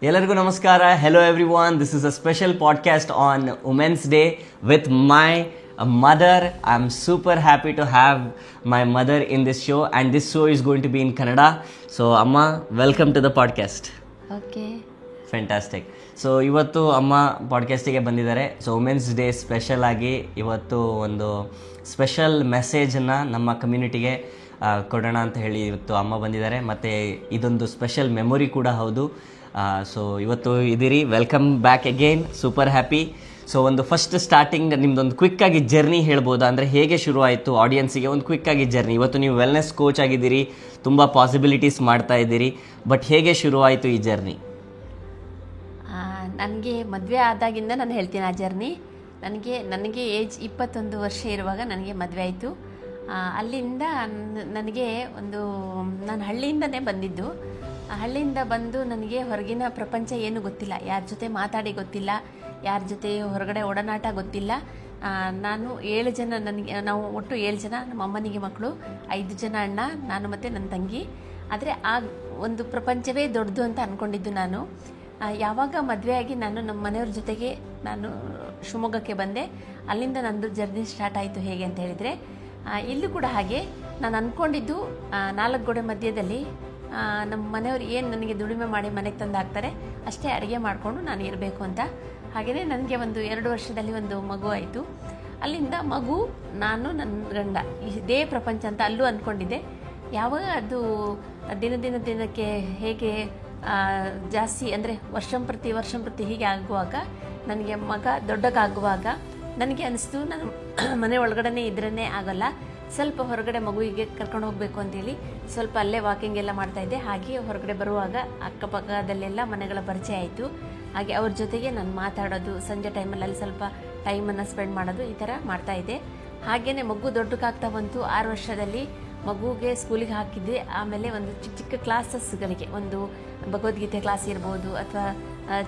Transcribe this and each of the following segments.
ಎಲ್ಲರಿಗೂ ನಮಸ್ಕಾರ. Hello everyone, this is a special podcast on women's day with my mother. I am super happy to have my mother in this show and this show is going to be in Kannada. So ಅಮ್ಮ, welcome to the podcast. Okay, fantastic. So ಇವತ್ತು ಅಮ್ಮ ಪಾಡ್ಕಾಸ್ಟಿಗೆ ಬಂದಿದ್ದಾರೆ. So women's day special ಆಗಿ ಇವತ್ತು ಒಂದು special ಮೆಸೇಜನ್ನು ನಮ್ಮ ಕಮ್ಯುನಿಟಿಗೆ ಕೊಡೋಣ ಅಂತ ಹೇಳಿ ಇವತ್ತು ಅಮ್ಮ ಬಂದಿದ್ದಾರೆ. ಮತ್ತು ಇದೊಂದು ಸ್ಪೆಷಲ್ ಮೆಮೊರಿ ಕೂಡ ಹೌದು. ಸೊ ಇವತ್ತು ಇದ್ದೀರಿ. Welcome back again, super happy. So ಒಂದು ಫಸ್ಟ್ ಸ್ಟಾರ್ಟಿಂಗ್ ನಿಮ್ದೊಂದು ಕ್ವಿಕ್ಕಾಗಿ ಜರ್ನಿ ಹೇಳ್ಬೋದಾ? ಅಂದರೆ ಹೇಗೆ ಶುರು ಆಯಿತು ಆಡಿಯನ್ಸಿಗೆ ಒಂದು ಕ್ವಿಕ್ಕಾಗಿ ಜರ್ನಿ. ಇವತ್ತು ನೀವು ವೆಲ್ನೆಸ್ ಕೋಚ್ ಆಗಿದ್ದೀರಿ, ತುಂಬ ಪಾಸಿಬಿಲಿಟೀಸ್ ಮಾಡ್ತಾ ಇದ್ದೀರಿ, ಬಟ್ ಹೇಗೆ ಶುರು ಆಯಿತು ಈ ಜರ್ನಿ? ನನಗೆ ಮದುವೆ ಆದಾಗಿಂದ ನಾನು ಹೇಳ್ತೀನಿ ಆ ಜರ್ನಿ. ನನಗೆ ಏಜ್ 21 ವರ್ಷ ಇರುವಾಗ ನನಗೆ ಮದುವೆ ಆಯಿತು. ಅಲ್ಲಿಂದ ನನಗೆ ನಾನು ಹಳ್ಳಿಯಿಂದನೇ ಬಂದಿದ್ದು. ಹಳ್ಳಿಯಿಂದ ಬಂದು ನನಗೆ ಹೊರಗಿನ ಪ್ರಪಂಚ ಏನು ಗೊತ್ತಿಲ್ಲ, ಯಾರ ಜೊತೆ ಮಾತಾಡಿ ಗೊತ್ತಿಲ್ಲ, ಯಾರ ಜೊತೆ ಹೊರಗಡೆ ಒಡನಾಟ ಗೊತ್ತಿಲ್ಲ. ನಾನು 7 ಜನ, ನಾವು ಒಟ್ಟು 7 ಜನ, ನಮ್ಮ ಅಮ್ಮನಿಗೆ ಮಕ್ಕಳು 5 ಜನ ಅಣ್ಣ, ನಾನು ಮತ್ತು ನನ್ನ ತಂಗಿ. ಆದರೆ ಆ ಒಂದು ಪ್ರಪಂಚವೇ ದೊಡ್ಡದು ಅಂತ ಅಂದ್ಕೊಂಡಿದ್ದು ನಾನು. ಯಾವಾಗ ಮದುವೆಯಾಗಿ ನಾನು ನಮ್ಮ ಮನೆಯವ್ರ ಜೊತೆಗೆ ನಾನು ಶಿವಮೊಗ್ಗಕ್ಕೆ ಬಂದೆ, ಅಲ್ಲಿಂದ ನಂದು ಜರ್ನಿ ಸ್ಟಾರ್ಟ್ ಆಯಿತು. ಹೇಗೆ ಅಂತ ಹೇಳಿದರೆ, ಇಲ್ಲೂ ಕೂಡ ಹಾಗೆ ನಾನು ಅಂದ್ಕೊಂಡಿದ್ದು 4 ಗೋಡೆ ಮಧ್ಯದಲ್ಲಿ ನಮ್ಮ ಮನೆಯವರು ಏನು ನನಗೆ ದುಡಿಮೆ ಮಾಡಿ ಮನೆಗೆ ತಂದು ಹಾಕ್ತಾರೆ ಅಷ್ಟೇ ಅಡುಗೆ ಮಾಡಿಕೊಂಡು ನಾನು ಇರಬೇಕು ಅಂತ. ಹಾಗೆಯೇ ನನಗೆ 2 ವರ್ಷದಲ್ಲಿ ಒಂದು ಮಗು ಆಯಿತು. ಅಲ್ಲಿಂದ ಮಗು, ನಾನು, ನನ್ನ ಗಂಡ, ಇದೇ ಪ್ರಪಂಚ ಅಂತ ಅಲ್ಲೂ ಅಂದ್ಕೊಂಡಿದ್ದೆ. ಯಾವಾಗ ಅದು ದಿನಕ್ಕೆ ಹೇಗೆ ಜಾಸ್ತಿ ಅಂದರೆ ವರ್ಷಂಪ್ರತಿ ಹೀಗೆ ಆಗುವಾಗ, ನನಗೆ ಮಗ ದೊಡ್ಡಗಾಗುವಾಗ ನನಗೆ ಅನಿಸ್ತು ನಾನು ಮನೆ ಒಳಗಡೆ ಇದ್ರೇ ಆಗೋಲ್ಲ, ಸ್ವಲ್ಪ ಹೊರಗಡೆ ಮಗುವಿಗೆ ಕರ್ಕೊಂಡು ಹೋಗಬೇಕು ಅಂತೇಳಿ ಸ್ವಲ್ಪ ಅಲ್ಲೇ ವಾಕಿಂಗ್ ಎಲ್ಲ ಮಾಡ್ತಾಯಿದ್ದೆ. ಹಾಗೆ ಹೊರಗಡೆ ಬರುವಾಗ ಅಕ್ಕಪಕ್ಕದಲ್ಲೆಲ್ಲ ಮನೆಗಳ ಪರಿಚಯ ಆಯಿತು. ಹಾಗೆ ಅವ್ರ ಜೊತೆಗೆ ನಾನು ಮಾತಾಡೋದು, ಸಂಜೆ ಟೈಮಲ್ಲಿ ಅಲ್ಲಿ ಸ್ವಲ್ಪ ಟೈಮನ್ನು ಸ್ಪೆಂಡ್ ಮಾಡೋದು, ಈ ಥರ ಮಾಡ್ತಾಯಿದ್ದೆ. ಹಾಗೆಯೇ ಮಗು ದೊಡ್ಡಕ್ಕಾಗ್ತಾ ಬಂತು. 6 ವರ್ಷದಲ್ಲಿ ಮಗುಗೆ ಸ್ಕೂಲಿಗೆ ಹಾಕಿದ್ದೆ. ಆಮೇಲೆ ಒಂದು ಚಿಕ್ಕ ಕ್ಲಾಸಸ್ಗಳಿಗೆ, ಒಂದು ಭಗವದ್ಗೀತೆ ಕ್ಲಾಸ್ ಇರ್ಬೋದು ಅಥವಾ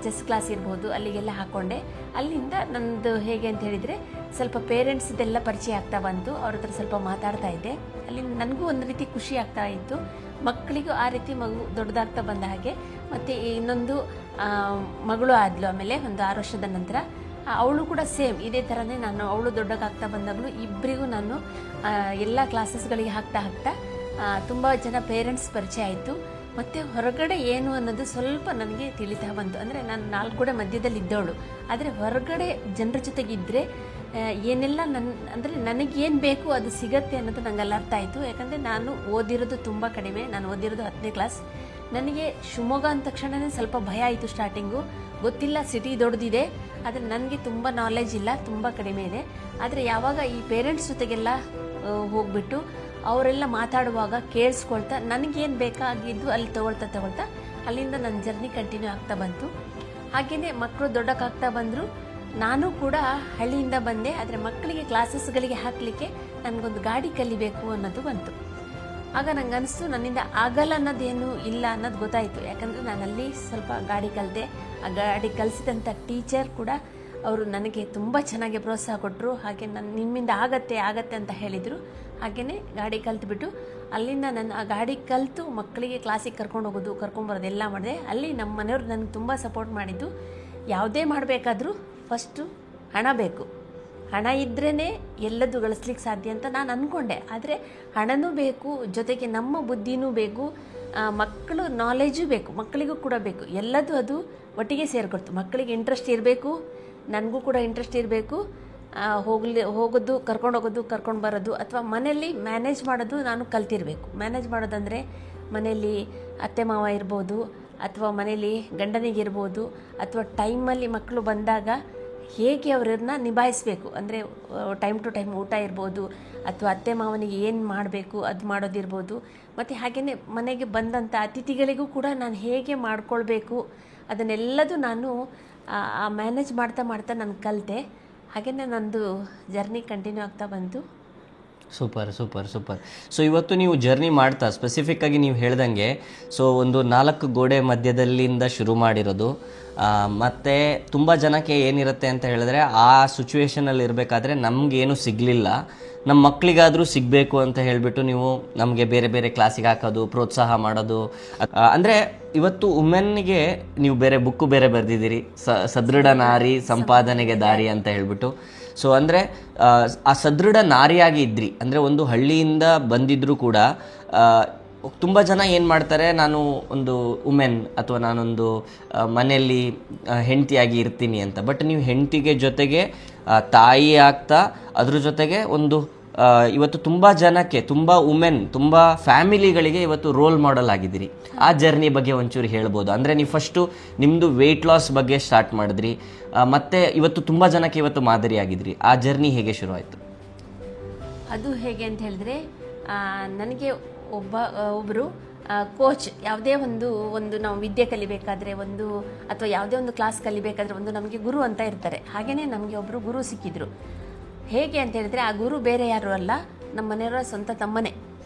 ಚೆಸ್ ಕ್ಲಾಸ್ ಇರ್ಬೋದು, ಅಲ್ಲಿಗೆಲ್ಲ ಹಾಕ್ಕೊಂಡೆ. ಅಲ್ಲಿಂದ ನನ್ನದು ಹೇಗೆ ಅಂತ ಹೇಳಿದರೆ, ಸ್ವಲ್ಪ ಪೇರೆಂಟ್ಸ್ದೆಲ್ಲ ಪರಿಚಯ ಆಗ್ತಾ ಬಂತು. ಅವ್ರ ಹತ್ರ ಸ್ವಲ್ಪ ಮಾತಾಡ್ತಾ ಇದ್ದೆ. ಅಲ್ಲಿ ನನಗೂ ಒಂದು ರೀತಿ ಖುಷಿ ಆಗ್ತಾ ಇತ್ತು, ಮಕ್ಕಳಿಗೂ ಆ ರೀತಿ ಮಗು ದೊಡ್ಡದಾಗ್ತಾ ಬಂದ ಹಾಗೆ. ಮತ್ತು ಇನ್ನೊಂದು ಮಗಳು ಆದಳು ಆಮೇಲೆ ಒಂದು 6 ವರ್ಷದ ನಂತರ. ಅವಳು ಕೂಡ ಸೇಮ್ ಇದೇ ಥರನೇ, ಅವಳು ದೊಡ್ಡಕ್ಕಾಗ್ತಾ ಬಂದಾಗಲೂ ಇಬ್ಬರಿಗೂ ನಾನು ಎಲ್ಲ ಕ್ಲಾಸಸ್ಗಳಿಗೆ ಹಾಕ್ತಾ ತುಂಬ ಜನ ಪೇರೆಂಟ್ಸ್ ಪರಿಚಯ ಆಯಿತು. ಮತ್ತು ಹೊರಗಡೆ ಏನು ಅನ್ನೋದು ಸ್ವಲ್ಪ ನನಗೆ ತಿಳಿತಾ ಬಂತು. ಅಂದರೆ ನಾನು 4 ಗೋಡೆ ಮಧ್ಯದಲ್ಲಿ ಇದ್ದವಳು, ಆದರೆ ಹೊರಗಡೆ ಜನರ ಜೊತೆಗಿದ್ದರೆ ಏನೆಲ್ಲ ಅಂದರೆ ನನಗೇನು ಬೇಕು ಅದು ಸಿಗತ್ತೆ ಅನ್ನೋದು ನನಗೆಲ್ಲ ಅರ್ಥ ಆಯಿತು. ಯಾಕಂದರೆ ನಾನು ಓದಿರೋದು ತುಂಬ ಕಡಿಮೆ, ನಾನು ಓದಿರೋದು 10ನೇ ಕ್ಲಾಸ್. ನನಗೆ ಶಿವಮೊಗ್ಗ ಅಂದ ತಕ್ಷಣವೇ ಸ್ವಲ್ಪ ಭಯ ಆಯಿತು. ಸ್ಟಾರ್ಟಿಂಗು ಗೊತ್ತಿಲ್ಲ, ಸಿಟಿ ದೊಡ್ಡದಿದೆ, ಆದರೆ ನನಗೆ ತುಂಬ ನಾಲೆಜ್ ಇಲ್ಲ, ತುಂಬ ಕಡಿಮೆ ಇದೆ. ಆದರೆ ಯಾವಾಗ ಈ ಪೇರೆಂಟ್ಸ್ ಜೊತೆಗೆಲ್ಲ ಹೋಗ್ಬಿಟ್ಟು ಅವರೆಲ್ಲ ಮಾತಾಡುವಾಗ ಕೇಳಿಸ್ಕೊಳ್ತಾ ನನಗೇನು ಬೇಕಾಗಿದ್ದು ಅಲ್ಲಿ ತಗೊಳ್ತಾ ಅಲ್ಲಿಂದ ನನ್ನ ಜರ್ನಿ ಕಂಟಿನ್ಯೂ ಆಗ್ತಾ ಬಂತು. ಹಾಗೆಯೇ ಮಕ್ಕಳು ದೊಡ್ಡಕ್ಕಾಗ್ತಾ ಬಂದರು. ನಾನು ಕೂಡ ಹಳ್ಳಿಯಿಂದ ಬಂದೆ, ಆದರೆ ಮಕ್ಕಳಿಗೆ ಕ್ಲಾಸಸ್ಗಳಿಗೆ ಹಾಕಲಿಕ್ಕೆ ನನಗೊಂದು ಗಾಡಿ ಕಲಿಬೇಕು ಅನ್ನೋದು ಬಂತು. ಆಗ ನಂಗೆ ಅನಿಸ್ತು ನನ್ನಿಂದ ಆಗಲ್ಲ ಅನ್ನೋದೇನು ಇಲ್ಲ ಅನ್ನೋದು ಗೊತ್ತಾಯಿತು. ಯಾಕಂದರೆ ನಾನಲ್ಲಿ ಸ್ವಲ್ಪ ಗಾಡಿ ಕಲಿತೆ. ಆ ಗಾಡಿ ಕಲಿಸಿದಂಥ ಟೀಚರ್ ಕೂಡ ಅವರು ನನಗೆ ತುಂಬ ಚೆನ್ನಾಗಿ ಪ್ರೋತ್ಸಾಹ ಕೊಟ್ಟರು. ಹಾಗೆ ನಿಮ್ಮಿಂದ ಆಗತ್ತೆ ಅಂತ ಹೇಳಿದರು. ಹಾಗೆಯೇ ಗಾಡಿ ಕಲಿತ್ಬಿಟ್ಟು ಅಲ್ಲಿಂದ ನಾನು ಆ ಗಾಡಿ ಕಲಿತು ಮಕ್ಕಳಿಗೆ ಕ್ಲಾಸಿಗೆ ಕರ್ಕೊಂಬರೋದು ಎಲ್ಲ ಮಾಡಿದೆ. ಅಲ್ಲಿ ನಮ್ಮ ಮನೆಯವ್ರು ನನಗೆ ತುಂಬ ಸಪೋರ್ಟ್ ಮಾಡಿದ್ದು. ಯಾವುದೇ ಮಾಡಬೇಕಾದ್ರೂ ಫಸ್ಟು ಹಣ ಬೇಕು, ಹಣ ಇದ್ರೇ ಎಲ್ಲದೂ ಗಳಿಸ್ಲಿಕ್ಕೆ ಸಾಧ್ಯ ಅಂತ ನಾನು ಅಂದ್ಕೊಂಡೆ. ಆದರೆ ಹಣನೂ ಬೇಕು, ಜೊತೆಗೆ ನಮ್ಮ ಬುದ್ಧಿನೂ ಬೇಕು, ಮಕ್ಕಳು ನಾಲೆಜು ಬೇಕು, ಮಕ್ಕಳಿಗೂ ಕೂಡ ಬೇಕು. ಎಲ್ಲದೂ ಅದು ಒಟ್ಟಿಗೆ ಸೇರಿಕೊಡ್ತು. ಮಕ್ಕಳಿಗೆ ಇಂಟ್ರೆಸ್ಟ್ ಇರಬೇಕು, ನನಗೂ ಕೂಡ ಇಂಟ್ರೆಸ್ಟ್ ಇರಬೇಕು. ಹೋಗೋದು, ಕರ್ಕೊಂಡು ಬರೋದು, ಅಥವಾ ಮನೆಯಲ್ಲಿ ಮ್ಯಾನೇಜ್ ಮಾಡೋದು ನಾನು ಕಲ್ತಿರಬೇಕು. ಮ್ಯಾನೇಜ್ ಮಾಡೋದಂದರೆ ಮನೆಯಲ್ಲಿ ಅತ್ತೆ ಮಾವ ಇರ್ಬೋದು, ಅಥವಾ ಮನೇಲಿ ಗಂಡನಿಗಿರ್ಬೋದು, ಅಥವಾ ಟೈಮಲ್ಲಿ ಮಕ್ಕಳು ಬಂದಾಗ ಹೇಗೆ ಅವರನ್ನ ನಿಭಾಯಿಸಬೇಕು, ಅಂದರೆ ಟೈಮ್ ಟು ಟೈಮ್ ಊಟ ಇರ್ಬೋದು, ಅಥವಾ ಅತ್ತೆ ಮಾವನಿಗೆ ಏನು ಮಾಡಬೇಕು ಅದು ಮಾಡೋದಿರ್ಬೋದು. ಮತ್ತು ಹಾಗೆಯೇ ಮನೆಗೆ ಬಂದಂಥ ಅತಿಥಿಗಳಿಗೂ ಕೂಡ ನಾನು ಹೇಗೆ ಮಾಡ್ಕೊಳ್ಬೇಕು ಅದನ್ನೆಲ್ಲದೂ ನಾನು ಮ್ಯಾನೇಜ್ ಮಾಡ್ತಾ ನಾನು ಕಲಿತೆ. ಹಾಗೆಯೇ ನಂದು ಜರ್ನಿ ಕಂಟಿನ್ಯೂ ಆಗ್ತಾ ಬಂತು. Super super super. ಸೊ ಇವತ್ತು ನೀವು ಜರ್ನಿ ಮಾಡ್ತಾ ಸ್ಪೆಸಿಫಿಕ್ಕಾಗಿ ನೀವು ಹೇಳ್ದಂಗೆ, ಸೊ ಒಂದು 4 ಗೋಡೆ ಮಧ್ಯದಲ್ಲಿಂದ ಶುರು ಮಾಡಿರೋದು, ಮತ್ತು ತುಂಬ ಜನಕ್ಕೆ ಏನಿರುತ್ತೆ ಅಂತ ಹೇಳಿದ್ರೆ, ಆ ಸಿಚುವೇಷನಲ್ಲಿ ಇರಬೇಕಾದ್ರೆ ನಮಗೇನು ಸಿಗಲಿಲ್ಲ, ನಮ್ಮ ಮಕ್ಕಳಿಗಾದರೂ ಸಿಗಬೇಕು ಅಂತ ಹೇಳಿಬಿಟ್ಟು ನೀವು ನಮಗೆ ಬೇರೆ ಬೇರೆ ಕ್ಲಾಸಿಗೆ ಹಾಕೋದು, ಪ್ರೋತ್ಸಾಹ ಮಾಡೋದು. ಅಂದರೆ ಇವತ್ತು ವುಮೆನ್ಗೆ ನೀವು ಬೇರೆ ಬುಕ್ಕು ಬೇರೆ ಬರೆದಿದ್ದೀರಿ, ಸದೃಢ ನಾರಿ ಸಂಪಾದನೆಗೆ ದಾರಿ ಅಂತ ಹೇಳ್ಬಿಟ್ಟು. ಸೊ ಅಂದರೆ ಆ ಸದೃಢ ನಾರಿಯಾಗಿ ಇದ್ರಿ, ಅಂದರೆ ಒಂದು ಹಳ್ಳಿಯಿಂದ ಬಂದಿದ್ದರೂ ಕೂಡ ತುಂಬ ಜನ ಏನು ಮಾಡ್ತಾರೆ, ನಾನು ಒಂದು ವುಮೆನ್ ಅಥವಾ ನಾನೊಂದು ಮನೆಯಲ್ಲಿ ಹೆಂಡತಿಯಾಗಿ ಇರ್ತೀನಿ ಅಂತ. ಬಟ್ ನೀವು ಹೆಂಡತಿಗೆ ಜೊತೆಗೆ ತಾಯಿ ಆಗ್ತಾ ಅದ್ರ ಜೊತೆಗೆ ಒಂದು ಇವತ್ತು ತುಂಬ ಜನಕ್ಕೆ, ತುಂಬ ವುಮೆನ್, ತುಂಬ ಫ್ಯಾಮಿಲಿಗಳಿಗೆ ಇವತ್ತು ರೋಲ್ ಮಾಡೆಲ್ ಆಗಿದ್ದೀರಿ. ಆ ಜರ್ನಿ ಬಗ್ಗೆ ಒಂಚೂರು ಹೇಳ್ಬೋದು. ಅಂದರೆ ನೀವು ಫಸ್ಟು ನಿಮ್ಮದು ವೆಯ್ಟ್ ಲಾಸ್ ಬಗ್ಗೆ ಸ್ಟಾರ್ಟ್ ಮಾಡಿದ್ರಿ, ಮತ್ತು ಇವತ್ತು ತುಂಬ ಜನಕ್ಕೆ ಇವತ್ತು ಮಾದರಿ ಆಗಿದ್ರಿ. ಆ ಜರ್ನಿ ಹೇಗೆ ಶುರು ಆಯಿತು? ಅದು ಹೇಗೆ ಅಂತ ಹೇಳಿದ್ರೆ, ನನಗೆ ಒಬ್ಬರು ಕೋಚ್, ಯಾವುದೇ ಒಂದು ನಾವು ವಿದ್ಯೆ ಕಲಿಬೇಕಾದ್ರೆ ಅಥವಾ ಯಾವುದೇ ಒಂದು ಕ್ಲಾಸ್ ಕಲಿಬೇಕಾದ್ರೆ ನಮಗೆ ಗುರು ಅಂತ ಇರ್ತಾರೆ. ಹಾಗೆಯೇ ನಮಗೆ ಒಬ್ಬರು ಗುರು ಸಿಕ್ಕಿದ್ರು. ಹೇಗೆ ಅಂತ ಹೇಳಿದ್ರೆ, ಆ ಗುರು ಬೇರೆ ಯಾರು ಅಲ್ಲ, ನಮ್ಮ ಮನೆಯವರ ಸ್ವಂತ ತಮ್ಮನೇ.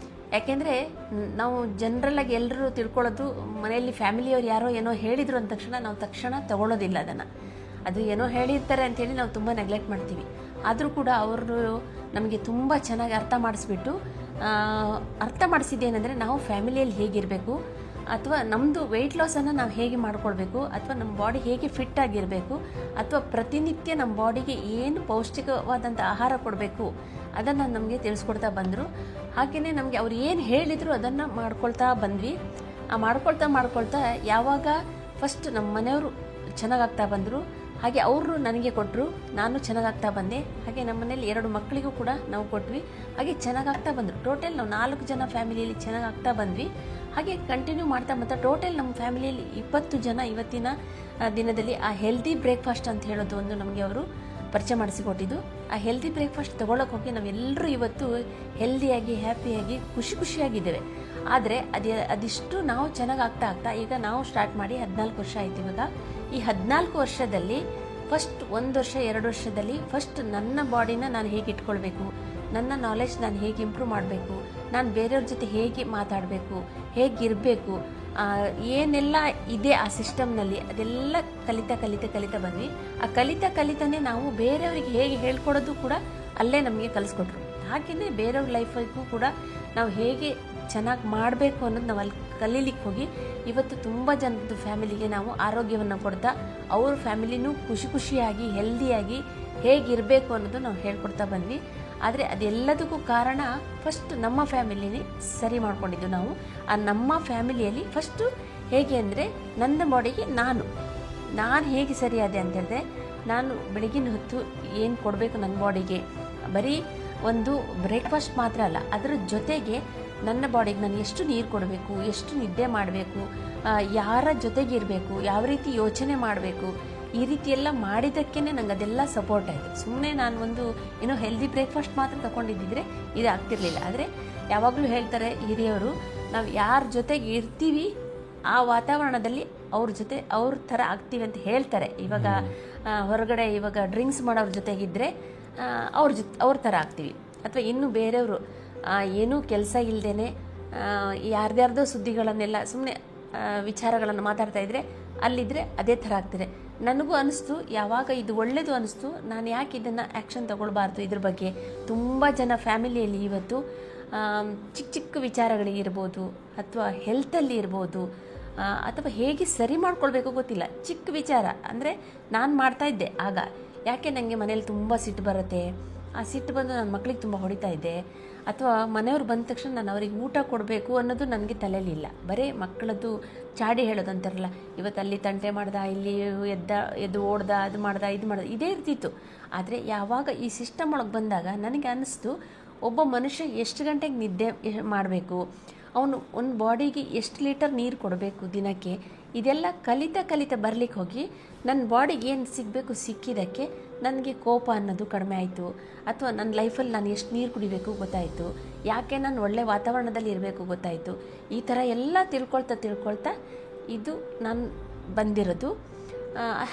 ಯಾಕೆಂದರೆ ನಾವು ಜನರಲ್ಲಾಗಿ ಎಲ್ಲರೂ ತಿಳ್ಕೊಳ್ಳೋದು, ಮನೆಯಲ್ಲಿ ಫ್ಯಾಮಿಲಿಯವ್ರು ಯಾರೋ ಏನೋ ಹೇಳಿದರು ಅಂದ ತಕ್ಷಣ ನಾವು ತಗೊಳ್ಳೋದಿಲ್ಲ ಅದನ್ನು. ಅದು ಏನೋ ಹೇಳಿರ್ತಾರೆ ಅಂಥೇಳಿ ನಾವು ತುಂಬ ನೆಗ್ಲೆಕ್ಟ್ ಮಾಡ್ತೀವಿ. ಆದರೂ ಕೂಡ ಅವರು ನಮಗೆ ತುಂಬ ಚೆನ್ನಾಗಿ ಅರ್ಥ ಮಾಡಿಸಿದ್ದೇನೆಂದರೆ, ನಾವು ಫ್ಯಾಮಿಲಿಯಲ್ಲಿ ಹೇಗಿರಬೇಕು, ಅಥವಾ ನಮ್ಮದು ವೆಯ್ಟ್ ಲಾಸನ್ನು ನಾವು ಹೇಗೆ ಮಾಡ್ಕೊಳ್ಬೇಕು, ಅಥವಾ ನಮ್ಮ ಬಾಡಿ ಹೇಗೆ ಫಿಟ್ ಆಗಿರಬೇಕು, ಅಥವಾ ಪ್ರತಿನಿತ್ಯ ನಮ್ಮ ಬಾಡಿಗೆ ಏನು ಪೌಷ್ಟಿಕವಾದಂಥ ಆಹಾರ ಕೊಡಬೇಕು ಅದನ್ನು ನಮಗೆ ತಿಳಿಸ್ಕೊಡ್ತಾ ಬಂದರು. ಹಾಗೆಯೇ ನಮಗೆ ಅವ್ರು ಏನು ಹೇಳಿದರು ಅದನ್ನು ಮಾಡ್ಕೊಳ್ತಾ ಬಂದ್ವಿ. ಮಾಡ್ಕೊಳ್ತಾ ಯಾವಾಗ ಫಸ್ಟ್ ನಮ್ಮ ಮನೆಯವರು ಚೆನ್ನಾಗಾಗ್ತಾ ಬಂದರು, ಹಾಗೆ ಅವರು ನನಗೆ ಕೊಟ್ಟರು, ನಾನು ಚೆನ್ನಾಗಾಗ್ತಾ ಬಂದೆ. ಹಾಗೆ ನಮ್ಮ ಮನೇಲಿ 2 ಮಕ್ಕಳಿಗೂ ಕೂಡ ನಾವು ಕೊಟ್ವಿ. ಹಾಗೆ ಚೆನ್ನಾಗಾಗ್ತಾ ಬಂದರು. ಟೋಟಲ್ ನಾವು 4 ಜನ ಫ್ಯಾಮಿಲಿಯಲ್ಲಿ ಚೆನ್ನಾಗಾಗ್ತಾ ಬಂದ್ವಿ. ಹಾಗೆ ಕಂಟಿನ್ಯೂ ಮಾಡ್ತಾ ಟೋಟಲ್ ನಮ್ಮ ಫ್ಯಾಮಿಲಿಯಲ್ಲಿ 20 ಜನ ಇವತ್ತಿನ ದಿನದಲ್ಲಿ ಆ ಹೆಲ್ದಿ ಬ್ರೇಕ್ಫಾಸ್ಟ್ ಅಂತ ಹೇಳೋದು ನಮಗೆ ಅವರು ಪರಿಚಯ ಮಾಡಿಸಿಕೊಟ್ಟಿದ್ದು. ಆ ಹೆಲ್ದಿ ಬ್ರೇಕ್ಫಾಸ್ಟ್ ತೊಗೊಳಕ್ಕೆ ಹೋಗಿ ನಾವೆಲ್ಲರೂ ಇವತ್ತು ಹೆಲ್ದಿಯಾಗಿ, ಹ್ಯಾಪಿಯಾಗಿ, ಖುಷಿಯಾಗಿದ್ದೇವೆ. ಆದರೆ ಅದಿಷ್ಟು ನಾವು ಚೆನ್ನಾಗಾಗ್ತಾ ಈಗ ನಾವು ಸ್ಟಾರ್ಟ್ ಮಾಡಿ 14 ವರ್ಷ ಆಯ್ತು. ಇವಾಗ ಈ 14 ವರ್ಷದಲ್ಲಿ ಫಸ್ಟ್ 1 ವರ್ಷ 2 ವರ್ಷದಲ್ಲಿ ಫಸ್ಟ್ ನನ್ನ ಬಾಡಿನ ನಾನು ಹೇಗೆ ಇಟ್ಕೊಳ್ಬೇಕು, ನನ್ನ ನಾಲೆಜ್ ನಾನು ಹೇಗೆ ಇಂಪ್ರೂವ್ ಮಾಡಬೇಕು, ನಾನು ಬೇರೆಯವ್ರ ಜೊತೆ ಹೇಗೆ ಮಾತಾಡಬೇಕು, ಹೇಗಿರಬೇಕು, ಏನೆಲ್ಲ ಇದೆ ಆ ಸಿಸ್ಟಮ್ನಲ್ಲಿ, ಅದೆಲ್ಲ ಕಲಿತಾ ಬಂದ್ವಿ. ಆ ಕಲಿತಾನೇ ನಾವು ಬೇರೆಯವರಿಗೆ ಹೇಗೆ ಹೇಳ್ಕೊಡೋದು ಕೂಡ ಅಲ್ಲೇ ನಮಗೆ ಕಲಿಸ್ಕೊಟ್ರು. ಹಾಗೆಯೇ ಬೇರೆಯವ್ರ ಲೈಫಿಗೂ ಕೂಡ ನಾವು ಹೇಗೆ ಚೆನ್ನಾಗಿ ಮಾಡಬೇಕು ಅನ್ನೋದು ನಾವು ಅಲ್ಲಿ ಕಲೀಲಿಕ್ಕೆ ಹೋಗಿ ಇವತ್ತು ತುಂಬ ಜನದ ಫ್ಯಾಮಿಲಿಗೆ ನಾವು ಆರೋಗ್ಯವನ್ನು ಕೊಡ್ತಾ, ಅವ್ರ ಫ್ಯಾಮಿಲಿನೂ ಖುಷಿಯಾಗಿ ಹೆಲ್ದಿಯಾಗಿ ಹೇಗಿರಬೇಕು ಅನ್ನೋದು ನಾವು ಹೇಳ್ಕೊಡ್ತಾ ಬಂದ್ವಿ. ಆದರೆ ಅದೆಲ್ಲದಕ್ಕೂ ಕಾರಣ ಫಸ್ಟ್ ನಮ್ಮ ಫ್ಯಾಮಿಲಿನೇ ಸರಿ ಮಾಡ್ಕೊಂಡಿದ್ದು ನಾವು. ಆ ನಮ್ಮ ಫ್ಯಾಮಿಲಿಯಲ್ಲಿ ಫಸ್ಟು ಹೇಗೆ ಅಂದರೆ, ನನ್ನ ಬಾಡಿಗೆ ನಾನು ಹೇಗೆ ಸರಿಯಾದೆ ಅಂತ ಹೇಳಿದ್ರೆ, ನಾನು ಬೆಳಗಿನ ಹೊತ್ತು ಏನು ಕೊಡಬೇಕು ನನ್ನ ಬಾಡಿಗೆ, ಬರೀ ಒಂದು ಬ್ರೇಕ್ಫಾಸ್ಟ್ ಮಾತ್ರ ಅಲ್ಲ, ಅದರ ಜೊತೆಗೆ ನನ್ನ ಬಾಡಿಗೆ ನಾನು ಎಷ್ಟು ನೀರು ಕೊಡಬೇಕು, ಎಷ್ಟು ನಿದ್ದೆ ಮಾಡಬೇಕು, ಯಾರ ಜೊತೆಗೆ ಇರಬೇಕು, ಯಾವ ರೀತಿ ಯೋಚನೆ ಮಾಡಬೇಕು, ಈ ರೀತಿ ಎಲ್ಲ ಮಾಡಿದ್ದಕ್ಕೇ ನಂಗೆ ಅದೆಲ್ಲ ಸಪೋರ್ಟ್ ಆಯಿತು. ಸುಮ್ಮನೆ ನಾನು ಏನೋ ಹೆಲ್ದಿ ಬ್ರೇಕ್ಫಾಸ್ಟ್ ಮಾತ್ರ ತಗೊಂಡಿದ್ದಿದ್ರೆ ಇದು ಆಗ್ತಿರ್ಲಿಲ್ಲ. ಆದರೆ ಯಾವಾಗಲೂ ಹೇಳ್ತಾರೆ ಹಿರಿಯವರು, ನಾವು ಯಾರ ಜೊತೆಗೆ ಇರ್ತೀವಿ ಆ ವಾತಾವರಣದಲ್ಲಿ ಅವ್ರ ಥರ ಆಗ್ತೀವಿ ಅಂತ ಹೇಳ್ತಾರೆ. ಇವಾಗ ಹೊರಗಡೆ ಡ್ರಿಂಕ್ಸ್ ಮಾಡೋರ ಜೊತೆಗಿದ್ದರೆ ಅವ್ರ ಥರ ಆಗ್ತೀವಿ. ಅಥವಾ ಇನ್ನು ಬೇರೆಯವರು ಏನೂ ಕೆಲಸ ಇಲ್ಲದೇನೆ ಯಾರ್ದ್ಯಾರ್ದೋ ಸುದ್ದಿಗಳನ್ನೆಲ್ಲ ಸುಮ್ಮನೆ ವಿಚಾರಗಳನ್ನು ಮಾತಾಡ್ತಾ ಇದ್ದರೆ ಅಲ್ಲಿದ್ದರೆ ಅದೇ ಥರ ಆಗ್ತಿದೆ. ನನಗೂ ಅನಿಸ್ತು, ಯಾವಾಗ ಇದು ಒಳ್ಳೆಯದು ಅನಿಸ್ತು, ನಾನು ಯಾಕೆ ಇದನ್ನು ಆ್ಯಕ್ಷನ್ ತಗೊಳ್ಬಾರ್ದು ಇದ್ರ ಬಗ್ಗೆ. ತುಂಬ ಜನ ಫ್ಯಾಮಿಲಿಯಲ್ಲಿ ಇವತ್ತು ಚಿಕ್ಕ ವಿಚಾರಗಳಿಗಿರ್ಬೋದು, ಅಥವಾ ಹೆಲ್ತಲ್ಲಿ ಇರ್ಬೋದು, ಅಥವಾ ಹೇಗೆ ಸರಿ ಮಾಡ್ಕೊಳ್ಬೇಕು ಗೊತ್ತಿಲ್ಲ, ಚಿಕ್ಕ ವಿಚಾರ ಅಂದರೆ ನಾನು ಮಾಡ್ತಾಯಿದ್ದೆ ಆಗ. ಯಾಕೆ ನನಗೆ ಮನೇಲಿ ತುಂಬ ಸಿಟ್ಟು ಬರುತ್ತೆ, ಆ ಸಿಟ್ಟು ಬಂದು ನನ್ನ ಮಕ್ಕಳಿಗೆ ತುಂಬ ಹೊಡಿತಾ ಇದ್ದೆ, ಅಥವಾ ಮನೆಯವ್ರು ಬಂದ ತಕ್ಷಣ ನಾನು ಅವ್ರಿಗೆ ಊಟ ಕೊಡಬೇಕು ಅನ್ನೋದು ನನಗೆ ತಲೆಯಲ್ಲಿಲ್ಲ. ಬರೀ ಮಕ್ಕಳದ್ದು ಚಾಡಿ ಹೇಳೋದು ಅಂತಾರಲ್ಲ, ಇವತ್ತು ಅಲ್ಲಿ ತಂಟೆ ಮಾಡ್ದ, ಇಲ್ಲಿ ಎದ್ದು ಓಡ್ದ, ಅದು ಮಾಡ್ದ, ಇದು ಮಾಡ್ದ, ಇದೇ ಇರ್ತಿತ್ತು. ಆದರೆ ಯಾವಾಗ ಈ ಸಿಸ್ಟಮ್ ಒಳಗೆ ಬಂದಾಗ ನನಗೆ ಅನ್ನಿಸ್ತು, ಒಬ್ಬ ಮನುಷ್ಯ ಎಷ್ಟು ಗಂಟೆಗೆ ನಿದ್ದೆ ಮಾಡಬೇಕು, ಅವನು ಒಂದು ಬಾಡಿಗೆ ಎಷ್ಟು ಲೀಟರ್ ನೀರು ಕೊಡಬೇಕು ದಿನಕ್ಕೆ, ಇದೆಲ್ಲ ಕಲಿತಾ ಬರಲಿಕ್ಕೆ ಹೋಗಿ ನನ್ನ ಬಾಡಿಗೆ ಏನು ಸಿಗಬೇಕು ಸಿಕ್ಕಿದ್ದಕ್ಕೆ ನನಗೆ ಕೋಪ ಅನ್ನೋದು ಕಡಿಮೆ ಆಯಿತು. ಅಥವಾ ನನ್ನ ಲೈಫಲ್ಲಿ ನಾನು ಎಷ್ಟು ನೀರು ಕುಡಿಬೇಕು ಗೊತ್ತಾಯಿತು, ಯಾಕೆ ನಾನು ಒಳ್ಳೆ ವಾತಾವರಣದಲ್ಲಿ ಇರಬೇಕು ಗೊತ್ತಾಯಿತು. ಈ ಥರ ಎಲ್ಲ ತಿಳ್ಕೊಳ್ತಾ ಇದು ನಾನು ಬಂದಿರೋದು.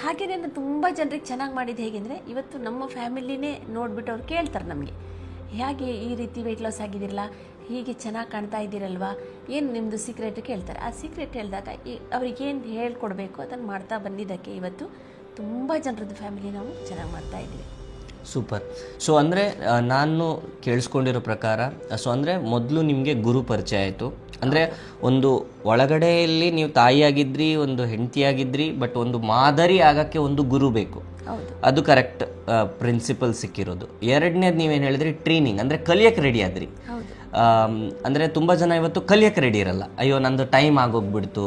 ಹಾಗೆಯೇ ನಾನು ತುಂಬ ಜನರಿಗೆ ಚೆನ್ನಾಗಿ ಮಾಡಿದ್ದು ಹೇಗೆಂದರೆ, ಇವತ್ತು ನಮ್ಮ ಫ್ಯಾಮಿಲಿನೇ ನೋಡಿಬಿಟ್ಟು ಅವ್ರು ಕೇಳ್ತಾರೆ ನಮಗೆ, ಹೇಗೆ ಈ ರೀತಿ ವೆಯ್ಟ್ ಲಾಸ್ ಆಗಿದ್ದೀರಲ್ಲ, ಹೀಗೆ ಚೆನ್ನಾಗಿ ಕಾಣ್ತಾ ಇದ್ದೀರಲ್ವಾ, ಏನು ನಿಮ್ಮದು ಸೀಕ್ರೆಟ್ ಕೇಳ್ತಾರೆ. ಆ ಸೀಕ್ರೆಟ್ ಹೇಳಿದಾಗ ಅವ್ರಿಗೇನು ಹೇಳ್ಕೊಡ್ಬೇಕು ಅದನ್ನು ಮಾಡ್ತಾ ಬಂದಿದ್ದಕ್ಕೆ ಇವತ್ತು ತುಂಬ ಜನರದ್ದು ಫ್ಯಾಮಿಲಿ ನಾವು ಚೆನ್ನಾಗಿ ಮಾಡ್ತಾ ಇದ್ದೀವಿ. ಸೂಪರ್. ಸೊ ಅಂದರೆ ನಾನು ಕೇಳಿಸ್ಕೊಂಡಿರೋ ಪ್ರಕಾರ, ಸೊ ಅಂದರೆ ಮೊದಲು ನಿಮಗೆ ಗುರು ಪರಿಚಯ ಆಯಿತು. ಅಂದರೆ ಒಂದು ಒಳಗಡೆಯಲ್ಲಿ ನೀವು ತಾಯಿಯಾಗಿದ್ರಿ, ಒಂದು ಹೆಂಡತಿಯಾಗಿದ್ರಿ, ಬಟ್ ಒಂದು ಮಾದರಿ ಆಗೋಕ್ಕೆ ಒಂದು ಗುರು ಬೇಕು. ಅದು ಕರೆಕ್ಟ್ ಪ್ರಿನ್ಸಿಪಲ್ ಸಿಕ್ಕಿರೋದು. ಎರಡನೇದು ನೀವೇನು ಹೇಳಿದ್ರಿ, ಟ್ರೈನಿಂಗ್, ಅಂದರೆ ಕಲಿಯಕ್ಕೆ ರೆಡಿ ಆದ್ರಿ. ಅಂದರೆ ತುಂಬ ಜನ ಇವತ್ತು ಕಲಿಯಕ್ಕೆ ರೆಡಿ ಇರಲ್ಲ. ಅಯ್ಯೋ ನಂದು ಟೈಮ್ ಆಗೋಗ್ಬಿಡ್ತು,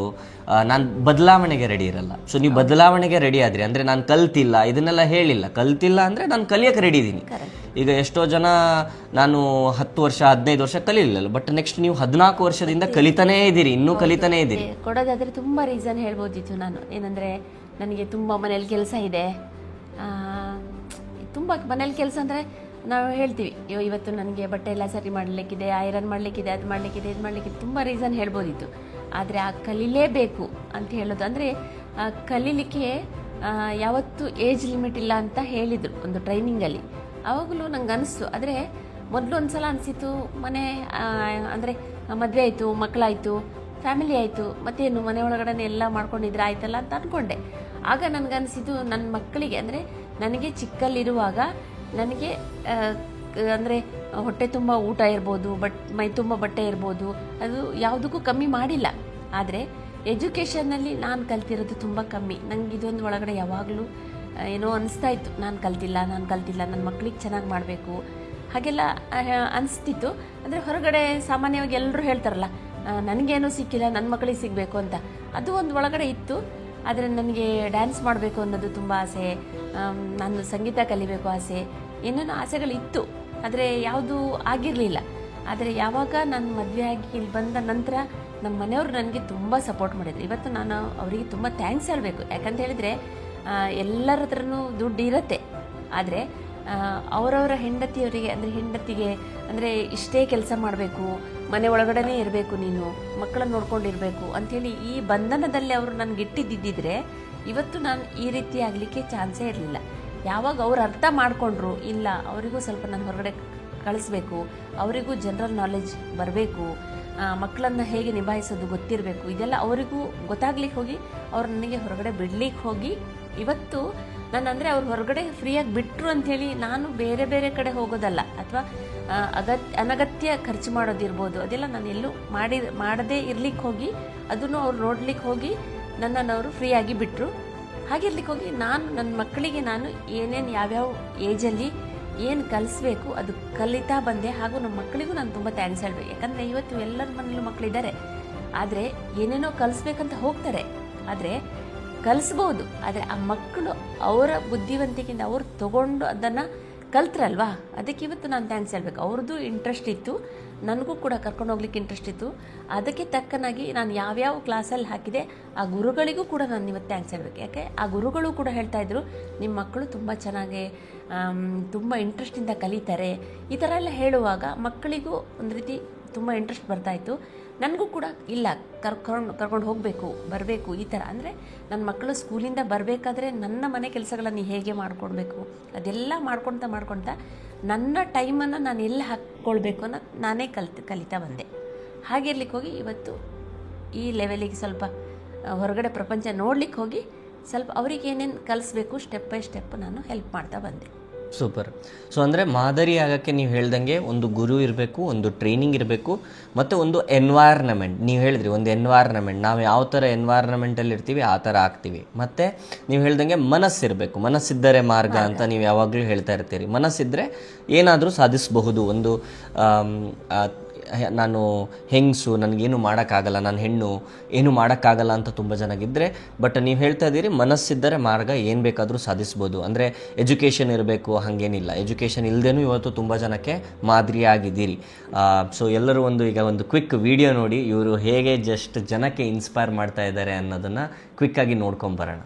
ನಾನು ಬದಲಾವಣೆಗೆ ರೆಡಿ ಇರಲ್ಲ. ಸೊ ನೀವು ಬದಲಾವಣೆಗೆ ರೆಡಿ ಆದ್ರಿ, ಅಂದರೆ ನಾನು ಕಲ್ತಿಲ್ಲ, ಇದನ್ನೆಲ್ಲ ಹೇಳಿಲ್ಲ. ಕಲ್ತಿಲ್ಲ ಅಂದರೆ ನಾನು ಕಲಿಯಕ್ಕೆ ರೆಡಿ ಇದ್ದೀನಿ. ಈಗ ಎಷ್ಟೋ ಜನ ನಾನು 10 ವರ್ಷ 15 ವರ್ಷ ಕಲೀಲಿಲ್ಲ, ಬಟ್ ನೆಕ್ಸ್ಟ್ ನೀವು 14 ವರ್ಷದಿಂದ ಕಲಿತಾನೇ ಇದ್ದೀರಿ, ಇನ್ನೂ ಕಲಿತಾನೇ ಇದ್ದೀರಿ. ಕೊಡೋದಾದರೆ ತುಂಬ ರೀಸನ್ ಹೇಳ್ಬೋದಿತ್ತು ನಾನು. ಏನಂದರೆ ನನಗೆ ತುಂಬ ಮನೇಲಿ ಕೆಲಸ ಇದೆ, ತುಂಬ ಮನೇಲಿ ಕೆಲಸ ಅಂದರೆ ನಾವು ಹೇಳ್ತೀವಿ ಇವತ್ತು ನನಗೆ ಬಟ್ಟೆ ಎಲ್ಲ ಸರಿ ಮಾಡಲಿಕ್ಕಿದೆ, ಐರನ್ ಮಾಡಲಿಕ್ಕಿದೆ, ಅದು ಮಾಡಲಿಕ್ಕಿದೆ, ಇದು ಮಾಡಲಿಕ್ಕಿದೆ, ತುಂಬ ರೀಸನ್ ಹೇಳ್ಬೋದಿತ್ತು. ಆದರೆ ಆ ಕಲೀಲೇಬೇಕು ಅಂತ ಹೇಳೋದು, ಅಂದರೆ ಕಲೀಲಿಕ್ಕೆ ಯಾವತ್ತೂ ಏಜ್ ಲಿಮಿಟ್ ಇಲ್ಲ ಅಂತ ಹೇಳಿದರು ಒಂದು ಟ್ರೈನಿಂಗಲ್ಲಿ. ಆವಾಗಲೂ ನಂಗೆ ಅನಿಸ್ತು. ಆದರೆ ಮೊದಲು ಒಂದು ಸಲ ಅನಿಸಿತು, ಮನೆ ಅಂದರೆ ಮದುವೆ ಆಯಿತು, ಮಕ್ಕಳಾಯಿತು, ಫ್ಯಾಮಿಲಿ ಆಯಿತು, ಮತ್ತೇನು ಮನೆ ಒಳಗಡೆ ಎಲ್ಲ ಮಾಡ್ಕೊಂಡಿದ್ರೆ ಆಯ್ತಲ್ಲ ಅಂತ ಅಂದ್ಕೊಂಡೆ. ಆಗ ನನಗನ್ಸಿದ್ದು ನನ್ನ ಮಕ್ಕಳಿಗೆ, ಅಂದರೆ ನನಗೆ ಚಿಕ್ಕಲ್ಲಿರುವಾಗ ನನಗೆ ಅಂದರೆ ಹೊಟ್ಟೆ ತುಂಬ ಊಟ ಇರ್ಬೋದು, ಮೈ ತುಂಬ ಬಟ್ಟೆ ಇರ್ಬೋದು, ಅದು ಯಾವುದಕ್ಕೂ ಕಮ್ಮಿ ಮಾಡಿಲ್ಲ. ಆದರೆ ಎಜುಕೇಷನ್ನಲ್ಲಿ ನಾನು ಕಲ್ತಿರೋದು ತುಂಬ ಕಮ್ಮಿ. ನನಗೆ ಇದೊಂದು ಒಳಗಡೆ ಯಾವಾಗಲೂ ಏನೋ ಅನಿಸ್ತಾ ಇತ್ತು, ನಾನು ಕಲ್ತಿಲ್ಲ, ನನ್ನ ಮಕ್ಕಳಿಗೆ ಚೆನ್ನಾಗಿ ಮಾಡಬೇಕು ಹಾಗೆಲ್ಲ ಅನಿಸ್ತಿತ್ತು. ಅಂದರೆ ಹೊರಗಡೆ ಸಾಮಾನ್ಯವಾಗಿ ಎಲ್ಲರೂ ಹೇಳ್ತಾರಲ್ಲ, ನನಗೇನೂ ಸಿಕ್ಕಿಲ್ಲ, ನನ್ನ ಮಕ್ಕಳಿಗೆ ಸಿಗಬೇಕು ಅಂತ, ಅದು ಒಂದು ಒಳಗಡೆ ಇತ್ತು. ಆದರೆ ನನಗೆ ಡ್ಯಾನ್ಸ್ ಮಾಡಬೇಕು ಅನ್ನೋದು ತುಂಬ ಆಸೆ, ನಾನು ಸಂಗೀತ ಕಲಿಬೇಕು ಆಸೆ, ಏನೇನೋ ಆಸೆಗಳಿತ್ತು. ಆದರೆ ಯಾವುದೂ ಆಗಿರಲಿಲ್ಲ. ಆದರೆ ಯಾವಾಗ ನಾನು ಮದುವೆ ಆಗಿ ಇಲ್ಲಿ ಬಂದ ನಂತರ ನಮ್ಮ ಮನೆಯವರು ನನಗೆ ತುಂಬ ಸಪೋರ್ಟ್ ಮಾಡಿದ್ರು. ಇವತ್ತು ನಾನು ಅವರಿಗೆ ತುಂಬ ಥ್ಯಾಂಕ್ಸ್ ಹೇಳಬೇಕು. ಯಾಕಂತ ಹೇಳಿದರೆ ಎಲ್ಲರ ಹತ್ರನೂ ದುಡ್ಡು ಇರುತ್ತೆ, ಆದರೆ ಅವರವರ ಹೆಂಡತಿಯವರಿಗೆ, ಅಂದರೆ ಹೆಂಡತಿಗೆ ಅಂದರೆ ಇಷ್ಟೇ ಕೆಲಸ ಮಾಡಬೇಕು, ಮನೆ ಒಳಗಡೆ ಇರಬೇಕು, ನೀನು ಮಕ್ಕಳನ್ನ ನೋಡ್ಕೊಂಡಿರಬೇಕು ಅಂಥೇಳಿ ಈ ಬಂಧನದಲ್ಲಿ ಅವರು ನನಗೆ ಇಟ್ಟಿದ್ದಿದ್ದರೆ ಇವತ್ತು ನಾನು ಈ ರೀತಿ ಆಗಲಿಕ್ಕೆ ಚಾನ್ಸೇ ಇರಲಿಲ್ಲ. ಯಾವಾಗ ಅವ್ರು ಅರ್ಥ ಮಾಡಿಕೊಂಡ್ರು, ಇಲ್ಲ ಅವರಿಗೂ ಸ್ವಲ್ಪ ನಾನು ಹೊರಗಡೆ ಕಳಿಸ್ಬೇಕು, ಅವರಿಗೂ ಜನರಲ್ ನಾಲೆಜ್ ಬರಬೇಕು, ಮಕ್ಕಳನ್ನು ಹೇಗೆ ನಿಭಾಯಿಸೋದು ಗೊತ್ತಿರಬೇಕು, ಇದೆಲ್ಲ ಅವರಿಗೂ ಗೊತ್ತಾಗ್ಲಿಕ್ಕೆ ಹೋಗಿ ಅವ್ರು ನನಗೆ ಹೊರಗಡೆ ಬಿಡ್ಲಿಕ್ಕೆ ಹೋಗಿ ಇವತ್ತು ನಾನು, ಅಂದರೆ ಅವ್ರು ಹೊರಗಡೆ ಫ್ರೀಯಾಗಿ ಬಿಟ್ಟರು ಅಂಥೇಳಿ ನಾನು ಬೇರೆ ಬೇರೆ ಕಡೆ ಹೋಗೋದಲ್ಲ, ಅಥವಾ ಅನಗತ್ಯ ಖರ್ಚು ಮಾಡೋದಿರ್ಬೋದು, ಅದೆಲ್ಲ ನಾನು ಎಲ್ಲೂ ಮಾಡದೇ ಇರ್ಲಿಕ್ಕೆ ಹೋಗಿ ಅದನ್ನು ಅವ್ರು ನೋಡ್ಲಿಕ್ಕೆ ಹೋಗಿ ನನ್ನನ್ನು ಅವರು ಫ್ರೀಯಾಗಿ ಬಿಟ್ಟರು. ಹಾಗಿರ್ಲಿಕ್ಕೆ ಹೋಗಿ ನಾನು ನನ್ನ ಮಕ್ಕಳಿಗೆ ನಾನು ಏನೇನು ಯಾವ್ಯಾವ ಏಜಲ್ಲಿ ಏನು ಕಲಿಸ್ಬೇಕು ಅದು ಕಲಿತಾ ಬಂದೆ. ಹಾಗೂ ನಮ್ಮ ಮಕ್ಕಳಿಗೂ ನಾನು ತುಂಬ ಥ್ಯಾಂಕ್ಸ್ ಹೇಳಬೇಕು. ಯಾಕಂದರೆ ಇವತ್ತು ಎಲ್ಲರ ಮನೇಲೂ ಮಕ್ಕಳಿದ್ದಾರೆ, ಆದರೆ ಏನೇನೋ ಕಲಿಸ್ಬೇಕಂತ ಹೋಗ್ತಾರೆ, ಆದರೆ ಕಲಿಸ್ಬೋದು. ಆದರೆ ಆ ಮಕ್ಕಳು ಅವರ ಬುದ್ಧಿವಂತಿಕೆಯಿಂದ ಅವ್ರು ತಗೊಂಡು ಅದನ್ನು ಕಲ್ತ್ರಲ್ವಾ, ಅದಕ್ಕೆ ಇವತ್ತು ನಾನು ಥ್ಯಾಂಕ್ಸ್ ಹೇಳಬೇಕು. ಅವ್ರದ್ದು ಇಂಟ್ರೆಸ್ಟ್ ಇತ್ತು, ನನಗೂ ಕೂಡ ಕರ್ಕೊಂಡು ಹೋಗ್ಲಿಕ್ಕೆ ಇಂಟ್ರೆಸ್ಟ್ ಇತ್ತು. ಅದಕ್ಕೆ ತಕ್ಕನಾಗಿ ನಾನು ಯಾವ್ಯಾವ ಕ್ಲಾಸಲ್ಲಿ ಹಾಕಿದೆ ಆ ಗುರುಗಳಿಗೂ ಕೂಡ ನಾನು ಇವತ್ತು ಥ್ಯಾಂಕ್ಸ್ ಹೇಳಬೇಕು. ಯಾಕೆ ಆ ಗುರುಗಳು ಕೂಡ ಹೇಳ್ತಾಯಿದ್ರು, ನಿಮ್ಮ ಮಕ್ಕಳು ತುಂಬ ಚೆನ್ನಾಗಿ ತುಂಬ ಇಂಟ್ರೆಸ್ಟಿಂದ ಕಲಿತಾರೆ. ಈ ಥರ ಎಲ್ಲ ಹೇಳುವಾಗ ಮಕ್ಕಳಿಗೂ ಒಂದು ರೀತಿ ತುಂಬ ಇಂಟ್ರೆಸ್ಟ್ ಬರ್ತಾಯಿತ್ತು. ನನಗೂ ಕೂಡ ಇಲ್ಲ, ಕರ್ಕೊಂಡು ಹೋಗಬೇಕು, ಬರಬೇಕು, ಈ ಥರ. ಅಂದರೆ ನನ್ನ ಮಕ್ಕಳು ಸ್ಕೂಲಿಂದ ಬರಬೇಕಾದ್ರೆ ನನ್ನ ಮನೆ ಕೆಲಸಗಳನ್ನು ಹೇಗೆ ಮಾಡಿಕೊಡ್ಬೇಕು ಅದೆಲ್ಲ ಮಾಡ್ಕೊಳ್ತಾ ನನ್ನ ಟೈಮನ್ನು ನಾನು ಎಲ್ಲಿ ಹಾಕ್ಕೊಳ್ಬೇಕು ಅನ್ನೋ ನಾನೇ ಕಲಿತಾ ಬಂದೆ. ಹಾಗಿರ್ಲಿಕ್ಕೆ ಹೋಗಿ ಇವತ್ತು ಈ ಲೆವೆಲಿಗೆ ಸ್ವಲ್ಪ ಹೊರಗಡೆ ಪ್ರಪಂಚ ನೋಡ್ಲಿಕ್ಕೆ ಹೋಗಿ ಸ್ವಲ್ಪ ಅವ್ರಿಗೆ ಏನೇನು ಕಲಿಸ್ಬೇಕು ಸ್ಟೆಪ್ ಬೈ ಸ್ಟೆಪ್ ನಾನು ಹೆಲ್ಪ್ ಮಾಡ್ತಾ ಬಂದೆ. ಸೂಪರ್. ಸೊ ಅಂದರೆ ಮಾದರಿ ಆಗೋಕ್ಕೆ ನೀವು ಹೇಳ್ದಂಗೆ ಒಂದು ಗುರು ಇರಬೇಕು, ಒಂದು ಟ್ರೈನಿಂಗ್ ಇರಬೇಕು, ಮತ್ತು ಒಂದು ಎನ್ವೈರ್ನಮೆಂಟ್. ನೀವು ಹೇಳಿದ್ರಿ ಒಂದು ಎನ್ವೈರ್ನಮೆಂಟ್, ನಾವು ಯಾವ ಥರ ಎನ್ವೈರ್ನಮೆಂಟಲ್ಲಿ ಇರ್ತೀವಿ ಆ ಥರ ಆಗ್ತೀವಿ. ಮತ್ತು ನೀವು ಹೇಳ್ದಂಗೆ ಮನಸ್ಸಿರಬೇಕು, ಮನಸ್ಸಿದ್ದರೆ ಮಾರ್ಗ ಅಂತ ನೀವು ಯಾವಾಗಲೂ ಹೇಳ್ತಾ ಇರ್ತೀರಿ. ಮನಸ್ಸಿದ್ದರೆ ಏನಾದರೂ ಸಾಧಿಸಬಹುದು. ಒಂದು ನಾನು ಹೆಂಗಸು, ನನಗೇನು ಮಾಡೋಕ್ಕಾಗಲ್ಲ, ನಾನು ಹೆಣ್ಣು, ಏನು ಮಾಡೋಕ್ಕಾಗಲ್ಲ ಅಂತ ತುಂಬ ಜನಗಿದ್ದರೆ, ಬಟ್ ನೀವು ಹೇಳ್ತಾ ಇದ್ದೀರಿ ಮನಸ್ಸಿದ್ದರೆ ಮಾರ್ಗ ಏನು ಬೇಕಾದರೂ ಸಾಧಿಸ್ಬೋದು. ಅಂದರೆ ಎಜುಕೇಷನ್ ಇರಬೇಕು ಹಾಗೇನಿಲ್ಲ, ಎಜುಕೇಷನ್ ಇಲ್ಲದೇನೂ ಇವತ್ತು ತುಂಬ ಜನಕ್ಕೆ ಮಾದರಿಯಾಗಿದ್ದೀರಿ. ಸೊ ಎಲ್ಲರೂ ಈಗ ಒಂದು ಕ್ವಿಕ್ ವಿಡಿಯೋ ನೋಡಿ ಇವರು ಹೇಗೆ ಜಸ್ಟ್ ಜನಕ್ಕೆ ಇನ್ಸ್ಪೈರ್ ಮಾಡ್ತಾ ಇದ್ದಾರೆ ಅನ್ನೋದನ್ನು ಕ್ವಿಕ್ಕಾಗಿ ನೋಡ್ಕೊಂಬರೋಣ.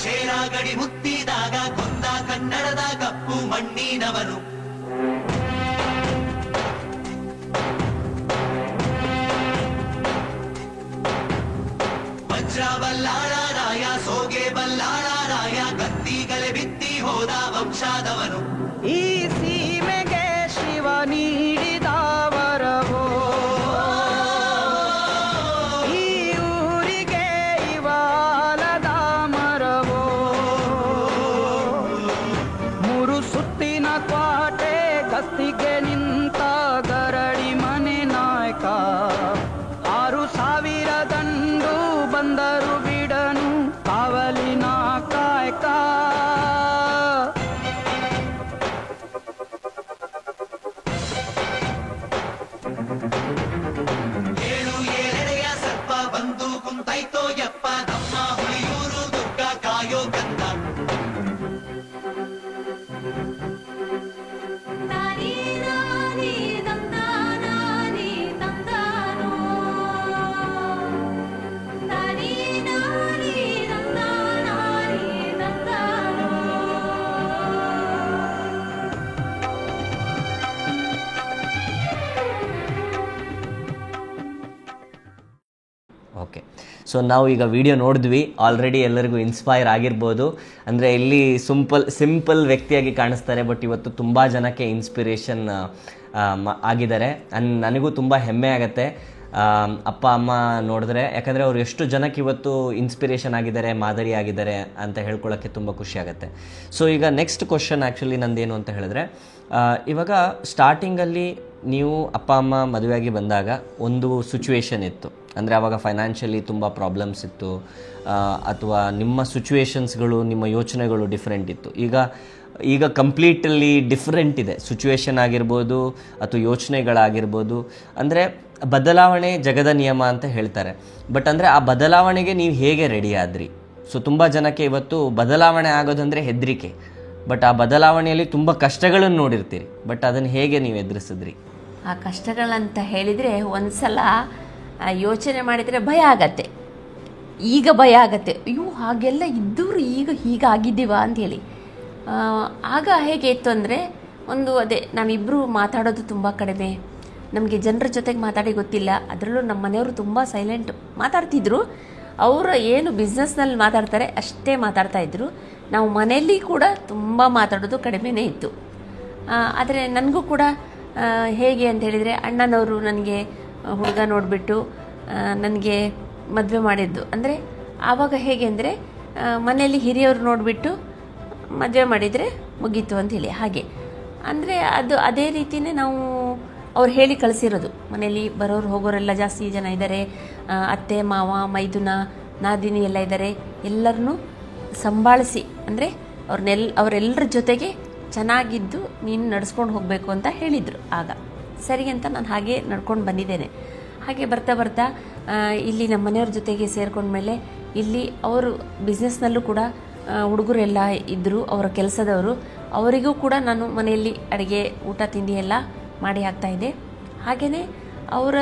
ಚೇರಾಗಡಿ ಮುತ್ತಿದಾಗ ಕೊಂದ ಕನ್ನಡದ ಕಪ್ಪು ಮಣ್ಣಿನವನು, ವಜ್ರ ಯೋಧ ವಂಶಾದವನು. ಈ ಸೀಮೆಗೆ ಶಿವ ನೀಡಿದ ವರವೋ, ಈ ಊರಿಗೆ ಇವಾಲದ ಮರವೋ, ಮೂರು ಸುತ್ತಿನ ಕ್ವಾಟೆ ಗಸ್ತಿಗೆ ನಿಂತ ಗರಡಿ ಮನೆ ನಾಯಕ, 6,000 ದಂಡು ಬಂದರು ಬಿಡನು ಕಾವಲಿನ ಕಾಯಕ. ಏಳು ಏಳೆಡೆಯ ಸರ್ಪ ಬಂದು ಕುಂತೈತೋ ಯಪ್ಪ, ನಮ್ಮ ಹುಳಿಯೂರು ದುರ್ಗ ಕಾಯೋ ಕಂದ. ಓಕೆ, ಸೊ ನಾವು ಈಗ ವಿಡಿಯೋ ನೋಡಿದ್ವಿ. ಆಲ್ರೆಡಿ ಎಲ್ಲರಿಗೂ ಇನ್ಸ್ಪೈರ್ ಆಗಿರ್ಬೋದು. ಅಂದರೆ ಇಲ್ಲಿ ಸಿಂಪಲ್ ವ್ಯಕ್ತಿಯಾಗಿ ಕಾಣಿಸ್ತಾರೆ, ಬಟ್ ಇವತ್ತು ತುಂಬ ಜನಕ್ಕೆ ಇನ್ಸ್ಪಿರೇಷನ್ ಆಗಿದ್ದಾರೆ. ನನಗೂ ತುಂಬ ಹೆಮ್ಮೆ ಆಗುತ್ತೆ ಅಪ್ಪ ಅಮ್ಮ ನೋಡಿದ್ರೆ, ಯಾಕಂದರೆ ಅವರು ಎಷ್ಟು ಜನಕ್ಕೆ ಇವತ್ತು ಇನ್ಸ್ಪಿರೇಷನ್ ಆಗಿದ್ದಾರೆ, ಮಾದರಿ ಆಗಿದ್ದಾರೆ ಅಂತ ಹೇಳ್ಕೊಳ್ಳೋಕ್ಕೆ ತುಂಬ ಖುಷಿ ಆಗುತ್ತೆ. ಸೊ ಈಗ ನೆಕ್ಸ್ಟ್ ಕ್ವಶನ್ ಆ್ಯಕ್ಚುಲಿ ನಂದೇನು ಅಂತ ಹೇಳಿದ್ರೆ, ಇವಾಗ ಸ್ಟಾರ್ಟಿಂಗಲ್ಲಿ ನೀವು ಅಪ್ಪ ಅಮ್ಮ ಮದುವೆಯಾಗಿ ಬಂದಾಗ ಒಂದು ಸಿಚುವೇಶನ್ ಇತ್ತು, ಅಂದರೆ ಆವಾಗ ಫೈನಾನ್ಷಿಯಲಿ ತುಂಬ ಪ್ರಾಬ್ಲಮ್ಸ್ ಇತ್ತು, ಅಥವಾ ನಿಮ್ಮ ಸಿಚುವೇಶನ್ಸ್ಗಳು, ನಿಮ್ಮ ಯೋಚನೆಗಳು ಡಿಫ್ರೆಂಟ್ ಇತ್ತು. ಈಗ ಕಂಪ್ಲೀಟಲ್ಲಿ ಡಿಫ್ರೆಂಟ್ ಇದೆ, ಸಿಚುವೇಶನ್ ಆಗಿರ್ಬೋದು ಅಥವಾ ಯೋಚನೆಗಳಾಗಿರ್ಬೋದು. ಅಂದರೆ ಬದಲಾವಣೆ ಜಗದ ನಿಯಮ ಅಂತ ಹೇಳ್ತಾರೆ, ಬಟ್ ಅಂದರೆ ಆ ಬದಲಾವಣೆಗೆ ನೀವು ಹೇಗೆ ರೆಡಿ ಆದ್ರಿ? ಸೊ ತುಂಬ ಜನಕ್ಕೆ ಇವತ್ತು ಬದಲಾವಣೆ ಆಗೋದಂದರೆ ಹೆದರಿಕೆ, ಬಟ್ ಆ ಬದಲಾವಣೆಯಲ್ಲಿ ತುಂಬ ಕಷ್ಟಗಳನ್ನು ನೋಡಿರ್ತೀರಿ, ಬಟ್ ಅದನ್ನು ಹೇಗೆ ನೀವು ಎದುರಿಸಿದ್ರಿ? ಆ ಕಷ್ಟಗಳಂತ ಹೇಳಿದರೆ ಒಂದ್ಸಲ ಯೋಚನೆ ಮಾಡಿದರೆ ಭಯ ಆಗತ್ತೆ. ಈಗ ಭಯ ಆಗತ್ತೆ, ಅಯ್ಯೋ ಹಾಗೆಲ್ಲ ಇದ್ದವರು ಈಗ ಹೀಗಾಗಿದ್ದೀವ ಅಂಥೇಳಿ. ಆಗ ಹೇಗೆ ಇತ್ತು ಅಂದರೆ, ಅದೇ ನಾವಿಬ್ಬರು ಮಾತಾಡೋದು ತುಂಬ ಕಡಿಮೆ, ನಮಗೆ ಜನರ ಜೊತೆಗೆ ಮಾತಾಡಿ ಗೊತ್ತಿಲ್ಲ. ಅದರಲ್ಲೂ ನಮ್ಮ ಮನೆಯವರು ತುಂಬ ಸೈಲೆಂಟ್ ಮಾತಾಡ್ತಿದ್ರು. ಅವರು ಏನು ಬಿಸ್ನೆಸ್ನಲ್ಲಿ ಮಾತಾಡ್ತಾರೆ ಅಷ್ಟೇ ಮಾತಾಡ್ತಾಯಿದ್ರು. ನಾವು ಮನೆಯಲ್ಲಿ ಕೂಡ ತುಂಬ ಮಾತಾಡೋದು ಕಡಿಮೆನೇ ಇತ್ತು. ಆದರೆ ನನಗೂ ಕೂಡ ಹೇಗೆ ಅಂತ ಹೇಳಿದರೆ, ಅಣ್ಣನವರು ನನಗೆ ಹುಡುಗ ನೋಡಿಬಿಟ್ಟು ನನಗೆ ಮದುವೆ ಮಾಡಿದ್ದು. ಅಂದರೆ ಆವಾಗ ಹೇಗೆ ಅಂದರೆ, ಮನೆಯಲ್ಲಿ ಹಿರಿಯವರು ನೋಡಿಬಿಟ್ಟು ಮದುವೆ ಮಾಡಿದರೆ ಮುಗೀತು ಅಂಥೇಳಿ. ಹಾಗೆ ಅಂದರೆ ಅದೇ ರೀತಿಯೇ ನಾವು ಅವ್ರು ಹೇಳಿ ಕಳಿಸಿರೋದು. ಮನೆಯಲ್ಲಿ ಬರೋರು ಹೋಗೋರೆಲ್ಲ ಜಾಸ್ತಿ ಜನ ಇದ್ದಾರೆ, ಅತ್ತೆ ಮಾವ ಮೈದುನ ನಾದಿನಿ ಎಲ್ಲ ಇದ್ದಾರೆ. ಎಲ್ಲರನ್ನೂ ಸಂಭಾಳಿಸಿ, ಅಂದರೆ ಅವರೆಲ್ಲರ ಜೊತೆಗೆ ಚೆನ್ನಾಗಿದ್ದು ನೀನು ನಡೆಸ್ಕೊಂಡು ಹೋಗಬೇಕು ಅಂತ ಹೇಳಿದರು. ಆಗ ಸರಿ ಅಂತ ನಾನು ಹಾಗೆ ನಡ್ಕೊಂಡು ಬಂದಿದ್ದೇನೆ. ಹಾಗೆ ಬರ್ತಾ ಇಲ್ಲಿ ನಮ್ಮ ಮನೆಯವ್ರ ಜೊತೆಗೆ ಸೇರ್ಕೊಂಡ್ಮೇಲೆ ಇಲ್ಲಿ ಅವರು ಬಿಸ್ನೆಸ್ನಲ್ಲೂ ಕೂಡ ಹುಡುಗರೆಲ್ಲ ಇದ್ದರು, ಅವರ ಕೆಲಸದವರು. ಅವರಿಗೂ ಕೂಡ ನಾನು ಮನೆಯಲ್ಲಿ ಅಡುಗೆ ಊಟ ತಿಂಡಿ ಎಲ್ಲ ಮಾಡಿ ಹಾಕ್ತಾಯಿದ್ದೆ. ಹಾಗೆಯೇ ಅವರ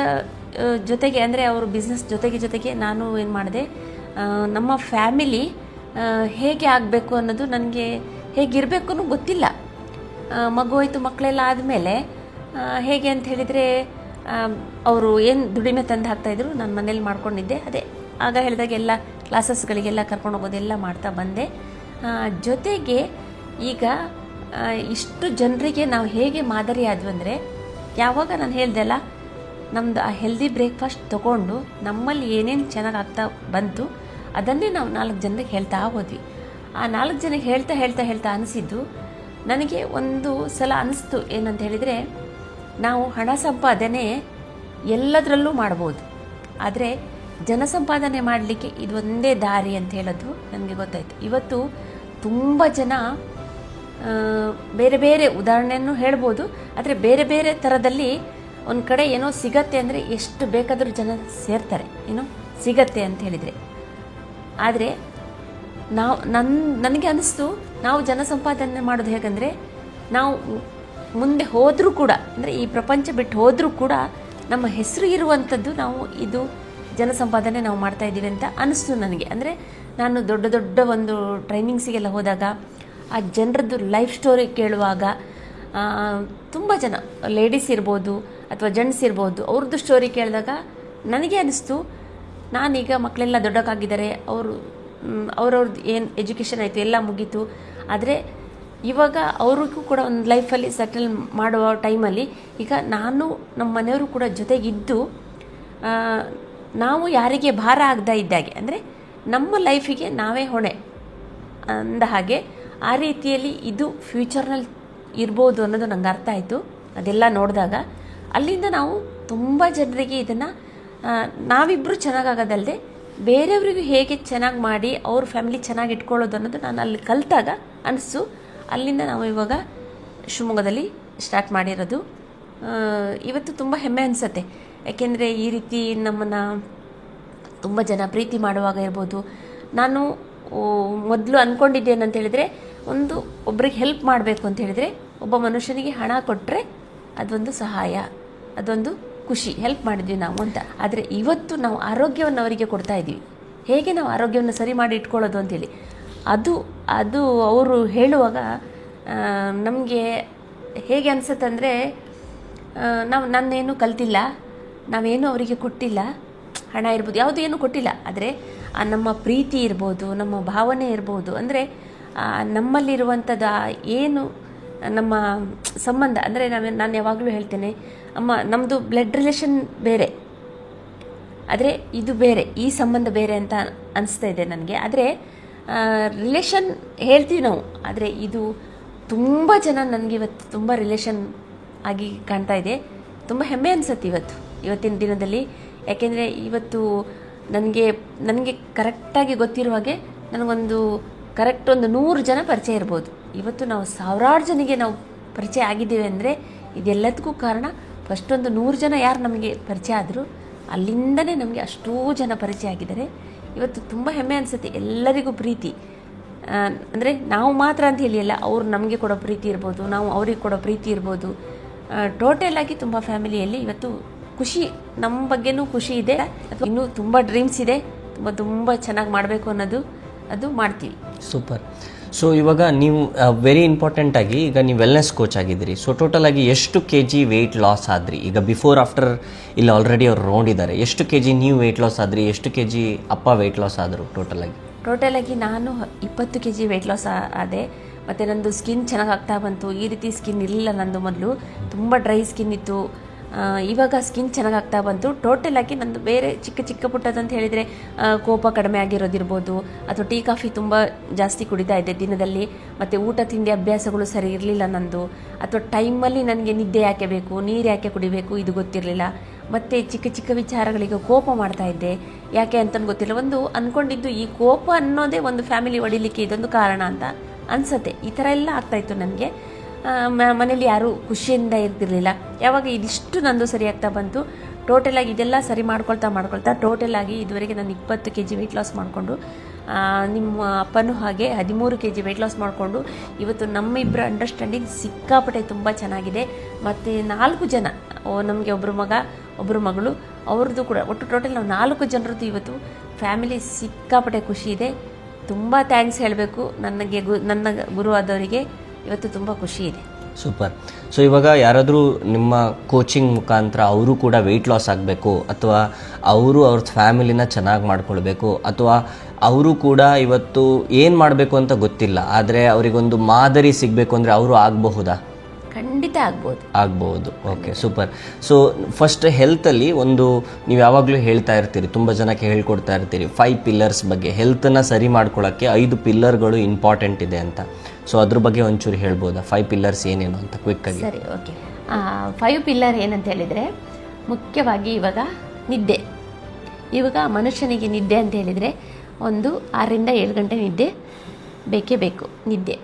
ಜೊತೆಗೆ, ಅಂದರೆ ಅವರು ಬಿಸ್ನೆಸ್ ಜೊತೆಗೆ ನಾನು ಏನು ಮಾಡಿದೆ, ನಮ್ಮ ಫ್ಯಾಮಿಲಿ ಹೇಗೆ ಆಗಬೇಕು ಅನ್ನೋದು ನನಗೆ, ಹೇಗಿರಬೇಕು ಅನ್ನೋ ಗೊತ್ತಿಲ್ಲ. ಮಗು ಆಯಿತು, ಮಕ್ಕಳೆಲ್ಲ ಆದಮೇಲೆ ಹೇಗೆ ಅಂತ ಹೇಳಿದರೆ, ಅವರು ಏನು ದುಡಿಮೆ ತಂದು ಹಾಕ್ತಾಯಿದ್ರು, ನಾನು ಮನೇಲಿ ಮಾಡ್ಕೊಂಡಿದ್ದೆ. ಅದೇ ಆಗ ಹೇಳಿದಾಗ ಎಲ್ಲ ಕ್ಲಾಸಸ್ಗಳಿಗೆಲ್ಲ ಕರ್ಕೊಂಡು ಹೋಗೋದೆಲ್ಲ ಮಾಡ್ತಾ ಬಂದೆ. ಜೊತೆಗೆ ಈಗ ಇಷ್ಟು ಜನರಿಗೆ ನಾವು ಹೇಗೆ ಮಾದರಿ ಆದ್ವಿ ಅಂದರೆ, ಯಾವಾಗ ನಾನು ಹೇಳ್ದೆಲ್ಲ, ನಮ್ಮದು ಆ ಹೆಲ್ದಿ ಬ್ರೇಕ್ಫಾಸ್ಟ್ ತೊಗೊಂಡು ನಮ್ಮಲ್ಲಿ ಏನೇನು ಚೆನ್ನಾಗಿ ಆಗ್ತಾ ಬಂತು ಅದನ್ನೇ ನಾವು 4 ಜನರಿಗೆ ಹೇಳ್ತಾ ಹೋದ್ವಿ. ಆ 4 ಜನಕ್ಕೆ ಹೇಳ್ತಾ ಅನಿಸಿದ್ದು, ನನಗೆ ಒಂದು ಸಲ ಅನಿಸ್ತು ಏನಂತ ಹೇಳಿದರೆ, ನಾವು ಹಣ ಸಂಪಾದನೆ ಎಲ್ಲದರಲ್ಲೂ ಮಾಡ್ಬೋದು, ಆದರೆ ಜನ ಸಂಪಾದನೆ ಮಾಡಲಿಕ್ಕೆ ಇದು ಒಂದೇ ದಾರಿ ಅಂತ ಹೇಳೋದು ನನಗೆ ಗೊತ್ತಾಯಿತು. ಇವತ್ತು ತುಂಬ ಜನ ಬೇರೆ ಬೇರೆ ಉದಾಹರಣೆಯನ್ನು ಹೇಳ್ಬೋದು, ಆದರೆ ಬೇರೆ ಬೇರೆ ಥರದಲ್ಲಿ ಒಂದು ಕಡೆ ಏನೋ ಸಿಗತ್ತೆ ಅಂದರೆ ಎಷ್ಟು ಬೇಕಾದರೂ ಜನ ಸೇರ್ತಾರೆ, ಏನೋ ಸಿಗತ್ತೆ ಅಂತ ಹೇಳಿದರೆ. ಆದರೆ ನನಗೆ ಅನ್ನಿಸ್ತು, ನಾವು ಜನ ಸಂಪಾದನೆ ಮಾಡೋದು ಹೇಗೆಂದರೆ, ನಾವು ಮುಂದೆ ಹೋದರೂ ಕೂಡ, ಅಂದರೆ ಈ ಪ್ರಪಂಚ ಬಿಟ್ಟು ಹೋದರೂ ಕೂಡ ನಮ್ಮ ಹೆಸರು ಇರುವಂಥದ್ದು ನಾವು ಇದು ಜನ ಸಂಪಾದನೆ ನಾವು ಮಾಡ್ತಾ ಇದ್ದೀವಿ ಅಂತ ಅನ್ನಿಸ್ತು ನನಗೆ. ಅಂದರೆ ನಾನು ದೊಡ್ಡ ಒಂದು ಟ್ರೈನಿಂಗ್ಸಿಗೆಲ್ಲ ಹೋದಾಗ ಆ ಜನರದ್ದು ಲೈಫ್ ಸ್ಟೋರಿ ಕೇಳುವಾಗ ತುಂಬ ಜನ ಲೇಡೀಸ್ ಇರ್ಬೋದು ಅಥವಾ ಜೆಂಟ್ಸ್ ಇರ್ಬೋದು, ಅವ್ರದ್ದು ಸ್ಟೋರಿ ಕೇಳಿದಾಗ ನನಗೆ ಅನ್ನಿಸ್ತು, ನಾನೀಗ ಮಕ್ಕಳೆಲ್ಲ ದೊಡ್ಡಕ್ಕಾಗಿದ್ದಾರೆ, ಅವ್ರವ್ರದ್ದು ಏನು ಎಜುಕೇಷನ್ ಆಯಿತು ಎಲ್ಲ ಮುಗೀತು, ಆದರೆ ಇವಾಗ ಅವ್ರಿಗೂ ಕೂಡ ಒಂದು ಲೈಫಲ್ಲಿ ಸೆಟಲ್ ಮಾಡುವ ಟೈಮಲ್ಲಿ ಈಗ ನಾನು ನಮ್ಮ ಮನೆಯವರು ಕೂಡ ಜೊತೆಗಿದ್ದು ನಾವು ಯಾರಿಗೆ ಭಾರ ಆಗದ ಇದ್ದಾಗೆ, ಅಂದರೆ ನಮ್ಮ ಲೈಫಿಗೆ ನಾವೇ ಹೊಣೆ ಅಂದ ಹಾಗೆ ಆ ರೀತಿಯಲ್ಲಿ ಇದು ಫ್ಯೂಚರ್ನಲ್ಲಿ ಇರ್ಬೋದು ಅನ್ನೋದು ನಂಗೆ ಅರ್ಥ ಆಯಿತು. ಅದೆಲ್ಲ ನೋಡಿದಾಗ ಅಲ್ಲಿಂದ ನಾವು ತುಂಬ ಜನರಿಗೆ ಇದನ್ನು ನಾವಿಬ್ಬರು ಚೆನ್ನಾಗಾಗೋದಲ್ಲದೆ ಬೇರೆಯವರಿಗೂ ಹೇಗೆ ಚೆನ್ನಾಗಿ ಮಾಡಿ ಅವ್ರ ಫ್ಯಾಮಿಲಿ ಚೆನ್ನಾಗಿ ಇಟ್ಕೊಳ್ಳೋದು ಅನ್ನೋದು ನಾನು ಅಲ್ಲಿ ಕಲಿತಾಗ ಅನಿಸು. ಅಲ್ಲಿಂದ ನಾವು ಇವಾಗ ಶಿವಮೊಗ್ಗದಲ್ಲಿ ಸ್ಟಾರ್ಟ್ ಮಾಡಿರೋದು. ಇವತ್ತು ತುಂಬ ಹೆಮ್ಮೆ ಅನಿಸುತ್ತೆ. ಯಾಕೆಂದರೆ ಈ ರೀತಿ ನಮ್ಮನ್ನು ತುಂಬ ಜನ ಪ್ರೀತಿ ಮಾಡುವಾಗ ಇರ್ಬೋದು. ನಾನು ಮೊದಲು ಅಂದ್ಕೊಂಡಿದ್ದೇನಂತ ಹೇಳಿದರೆ ಒಬ್ಬರಿಗೆ ಹೆಲ್ಪ್ ಮಾಡಬೇಕು ಅಂತ ಹೇಳಿದರೆ ಒಬ್ಬ ಮನುಷ್ಯನಿಗೆ ಹಣ ಕೊಟ್ಟರೆ ಅದೊಂದು ಸಹಾಯ, ಅದೊಂದು ಖುಷಿ, ಹೆಲ್ಪ್ ಮಾಡಿದ್ವಿ ನಾವು ಅಂತ. ಆದರೆ ಇವತ್ತು ನಾವು ಆರೋಗ್ಯವನ್ನು ಅವರಿಗೆ ಕೊಡ್ತಾ ಇದ್ದೀವಿ. ಹೇಗೆ ನಾವು ಆರೋಗ್ಯವನ್ನು ಸರಿ ಮಾಡಿ ಇಟ್ಕೊಳ್ಳೋದು ಅಂತೇಳಿ ಅದು ಅವರು ಹೇಳುವಾಗ ನಮಗೆ ಹೇಗೆ ಅನಿಸುತ್ತೆ ಅಂದರೆ ನಾನೇನು ಕಲ್ತಿಲ್ಲ, ನಾವೇನು ಅವರಿಗೆ ಕೊಟ್ಟಿಲ್ಲ, ಹಣ ಇರ್ಬೋದು, ಯಾವುದು ಏನು ಕೊಟ್ಟಿಲ್ಲ. ಆದರೆ ನಮ್ಮ ಪ್ರೀತಿ ಇರ್ಬೋದು, ನಮ್ಮ ಭಾವನೆ ಇರ್ಬೋದು, ಅಂದರೆ ನಮ್ಮಲ್ಲಿರುವಂಥದ್ದು ಏನು ನಮ್ಮ ಸಂಬಂಧ, ಅಂದರೆ ನಾನು ಯಾವಾಗಲೂ ಹೇಳ್ತೇನೆ, ನಮ್ಮದು ಬ್ಲಡ್ ರಿಲೇಷನ್ ಬೇರೆ, ಆದರೆ ಇದು ಬೇರೆ, ಈ ಸಂಬಂಧ ಬೇರೆ ಅಂತ ಅನಿಸ್ತಾ ಇದೆ ನನಗೆ. ಆದರೆ ರಿಲೇಷನ್ ಹೇಳ್ತೀವಿ ನಾವು, ಆದರೆ ಇದು ತುಂಬ ಜನ ನನಗೆ ಇವತ್ತು ತುಂಬ ರಿಲೇಷನ್ ಆಗಿ ಕಾಣ್ತಾ ಇದೆ. ತುಂಬ ಹೆಮ್ಮೆ ಅನಿಸುತ್ತೆ ಇವತ್ತಿನ ದಿನದಲ್ಲಿ. ಯಾಕೆಂದರೆ ಇವತ್ತು ನನಗೆ ಕರೆಕ್ಟಾಗಿ ಗೊತ್ತಿರುವ ಹಾಗೆ ನನಗೊಂದು ಕರೆಕ್ಟ್ ಒಂದು 100 ಜನ ಪರಿಚಯ ಇರ್ಬೋದು. ಇವತ್ತು ನಾವು ಸಾವಿರಾರು ಜನಿಗೆ ನಾವು ಪರಿಚಯ ಆಗಿದ್ದೇವೆ ಅಂದರೆ ಇದೆಲ್ಲದಕ್ಕೂ ಕಾರಣ ಫಸ್ಟ್ ಒಂದು 100 ಜನ ಯಾರು ನಮಗೆ ಪರಿಚಯ ಆದರೂ ಅಲ್ಲಿಂದನೇ ನಮಗೆ ಅಷ್ಟೂ ಜನ ಪರಿಚಯ ಆಗಿದ್ದಾರೆ. ಇವತ್ತು ತುಂಬ ಹೆಮ್ಮೆ ಅನಿಸುತ್ತೆ. ಎಲ್ಲರಿಗೂ ಪ್ರೀತಿ, ಅಂದರೆ ನಾವು ಮಾತ್ರ ಅಂತ ಹೇಳಿಯಲ್ಲ, ಅವ್ರು ನಮಗೆ ಕೊಡೋ ಪ್ರೀತಿ ಇರ್ಬೋದು, ನಾವು ಅವ್ರಿಗೆ ಕೊಡೋ ಪ್ರೀತಿ ಇರ್ಬೋದು. ಟೋಟಲ್ ಆಗಿ ತುಂಬ ಫ್ಯಾಮಿಲಿಯಲ್ಲಿ ಇವತ್ತು ಖುಷಿ, ನಮ್ಮ ಬಗ್ಗೆನೂ ಖುಷಿ ಇದೆ. ಅಥವಾ ಇನ್ನೂ ತುಂಬ ಡ್ರೀಮ್ಸ್ ಇದೆ, ತುಂಬ ಚೆನ್ನಾಗಿ ಮಾಡಬೇಕು ಅನ್ನೋದು, ಅದು ಮಾಡ್ತೀವಿ. ಸೂಪರ್. ಸೊ ಇವಾಗ ನೀವು ವೆರಿ ಇಂಪಾರ್ಟೆಂಟ್ ಆಗಿ ಈಗ ನೀವು ವೆಲ್ನೆಸ್ ಕೋಚ್ ಆಗಿದ್ದೀರಿ. ಸೊ ಟೋಟಲ್ ಆಗಿ ಎಷ್ಟು kg ವೆಯ್ಟ್ ಲಾಸ್ ಆದ್ರಿ? ಈಗ ಬಿಫೋರ್ ಆಫ್ಟರ್ ಇಲ್ಲಿ ಆಲ್ರೆಡಿ ಅವ್ರು ನೋಡಿದ್ದಾರೆ. ಎಷ್ಟು kg ನೀವು ವೆಯ್ಟ್ ಲಾಸ್ ಆದ್ರಿ, ಎಷ್ಟು kg ಅಪ್ಪ ವೆಯ್ಟ್ ಲಾಸ್ ಆದರು? ಟೋಟಲ್ ಆಗಿ ನಾನು 20 kg ವೆಯ್ಟ್ ಲಾಸ್ ಆದೆ. ಮತ್ತು ನಂದು ಸ್ಕಿನ್ ಚೆನ್ನಾಗಿ ಆಗ್ತಾ ಬಂತು. ಈ ರೀತಿ ಸ್ಕಿನ್ ಇರಲಿಲ್ಲ ನಂದು, ಮೊದಲು ತುಂಬ ಡ್ರೈ ಸ್ಕಿನ್ ಇತ್ತು. ಇವಾಗ ಸ್ಕಿನ್ ಚೆನ್ನಾಗಿ ಆಗ್ತಾ ಬಂತು. ಟೋಟಲ್ ಆಗಿ ನಂದು ಬೇರೆ ಚಿಕ್ಕ ಪುಟ್ಟದಂತ ಹೇಳಿದರೆ ಕೋಪ ಕಡಿಮೆ ಆಗಿರೋದಿರ್ಬೋದು, ಅಥವಾ ಟೀ ಕಾಫಿ ತುಂಬ ಜಾಸ್ತಿ ಕುಡಿತಾ ಇದ್ದೆ ದಿನದಲ್ಲಿ, ಮತ್ತು ಊಟ ತಿಂಡಿ ಅಭ್ಯಾಸಗಳು ಸರಿ ಇರಲಿಲ್ಲ ನಂದು, ಅಥವಾ ಟೈಮಲ್ಲಿ ನನಗೆ ನಿದ್ದೆ ಯಾಕೆ ಬೇಕು, ನೀರು ಯಾಕೆ ಕುಡಿಬೇಕು ಇದು ಗೊತ್ತಿರಲಿಲ್ಲ. ಮತ್ತು ಚಿಕ್ಕ ವಿಚಾರಗಳಿಗೆ ಕೋಪ ಮಾಡ್ತಾ ಇದ್ದೆ, ಯಾಕೆ ಅಂತಂದು ಗೊತ್ತಿಲ್ಲ. ಒಂದು ಅಂದ್ಕೊಂಡಿದ್ದು ಈ ಕೋಪ ಅನ್ನೋದೇ ಒಂದು ಫ್ಯಾಮಿಲಿ ಒಡಿಲಿಕ್ಕೆ ಇದೊಂದು ಕಾರಣ ಅಂತ ಅನಿಸುತ್ತೆ. ಈ ಥರ ಎಲ್ಲ ಆಗ್ತಾಯಿತ್ತು ನನಗೆ. ಮನೇಲಿ ಯಾರೂ ಖುಷಿಯಿಂದ ಇರ್ತಿರ್ಲಿಲ್ಲ. ಯಾವಾಗ ಇದಿಷ್ಟು ನಂದು ಸರಿ ಆಗ್ತಾ ಬಂತು, ಟೋಟಲಾಗಿ ಇದೆಲ್ಲ ಸರಿ ಮಾಡ್ಕೊಳ್ತಾ ಟೋಟಲಾಗಿ ಇದುವರೆಗೆ ನಾನು 20 kg ವೆಯ್ಟ್ ಲಾಸ್ ಮಾಡಿಕೊಂಡು, ನಿಮ್ಮ ಅಪ್ಪನೂ ಹಾಗೆ 13 kg ವೆಯ್ಟ್ ಲಾಸ್ ಮಾಡಿಕೊಂಡು, ಇವತ್ತು ನಮ್ಮಿಬ್ಬರ ಅಂಡರ್ಸ್ಟ್ಯಾಂಡಿಂಗ್ ಸಿಕ್ಕಾಪಟ್ಟೆ ತುಂಬ ಚೆನ್ನಾಗಿದೆ. ಮತ್ತು 4 ಜನ, ನಮಗೆ ಒಬ್ಬರು ಮಗ ಒಬ್ಬರು ಮಗಳು, ಅವ್ರದ್ದು ಕೂಡ ಒಟ್ಟು ಟೋಟಲ್ ನಾವು 4 ಜನರದ್ದು ಇವತ್ತು ಫ್ಯಾಮಿಲಿ ಸಿಕ್ಕಾಪಟ್ಟೆ ಖುಷಿ ಇದೆ. ತುಂಬ ಥ್ಯಾಂಕ್ಸ್ ಹೇಳಬೇಕು ನನ್ನ ಗುರುವಾದವರಿಗೆ. ಇವತ್ತು ತುಂಬ ಖುಷಿ ಇದೆ. ಸೂಪರ್. ಸೊ ಇವಾಗ ಯಾರಾದರೂ ನಿಮ್ಮ ಕೋಚಿಂಗ್ ಮುಖಾಂತರ ಅವರು ಕೂಡ ವೆಯ್ಟ್ ಲಾಸ್ ಆಗಬೇಕು, ಅಥವಾ ಅವರು ಅವ್ರ ಫ್ಯಾಮಿಲಿನ ಚೆನ್ನಾಗಿ ಮಾಡ್ಕೊಳ್ಬೇಕು, ಅಥವಾ ಅವರು ಕೂಡ ಇವತ್ತು ಏನು ಮಾಡಬೇಕು ಅಂತ ಗೊತ್ತಿಲ್ಲ, ಆದರೆ ಅವರಿಗೊಂದು ಮಾದರಿ ಸಿಗಬೇಕು ಅಂದರೆ ಅವರು ಆಗಬಹುದಾ? ಖಂಡಿತ ಆಗ್ಬೋದು. Okay, super. ಸೊ ಫಸ್ಟ್ ಹೆಲ್ತಲ್ಲಿ ನೀವು ಯಾವಾಗಲೂ ಹೇಳ್ತಾ ಇರ್ತೀರಿ, ತುಂಬ ಜನಕ್ಕೆ ಹೇಳ್ಕೊಡ್ತಾ ಇರ್ತೀರಿ 5 ಪಿಲ್ಲರ್ಸ್ ಬಗ್ಗೆ. ಹೆಲ್ತನ್ನು ಸರಿ ಮಾಡ್ಕೊಳ್ಳೋಕ್ಕೆ 5 ಪಿಲ್ಲರ್ಗಳು ಇಂಪಾರ್ಟೆಂಟ್ ಇದೆ ಅಂತ. ಸೊ ಅದ್ರ ಬಗ್ಗೆ ಒಂಚೂರು ಹೇಳ್ಬೋದಾ? 5 ಪಿಲ್ಲರ್ಸ್ ಏನೇನು ಅಂತ ಕ್ವಿಕ್ಕಾಗಿ? ಸರಿ, ಓಕೆ. 5 ಪಿಲ್ಲರ್ ಏನಂತ ಹೇಳಿದರೆ, ಮುಖ್ಯವಾಗಿ ಇವಾಗ ನಿದ್ದೆ. ಇವಾಗ ಮನುಷ್ಯನಿಗೆ ನಿದ್ದೆ ಅಂತ ಹೇಳಿದರೆ ಒಂದು 6ರಿಂದ 7 ಗಂಟೆ ನಿದ್ದೆ ಬೇಕೇ ಬೇಕು, ನಿದ್ದೆ.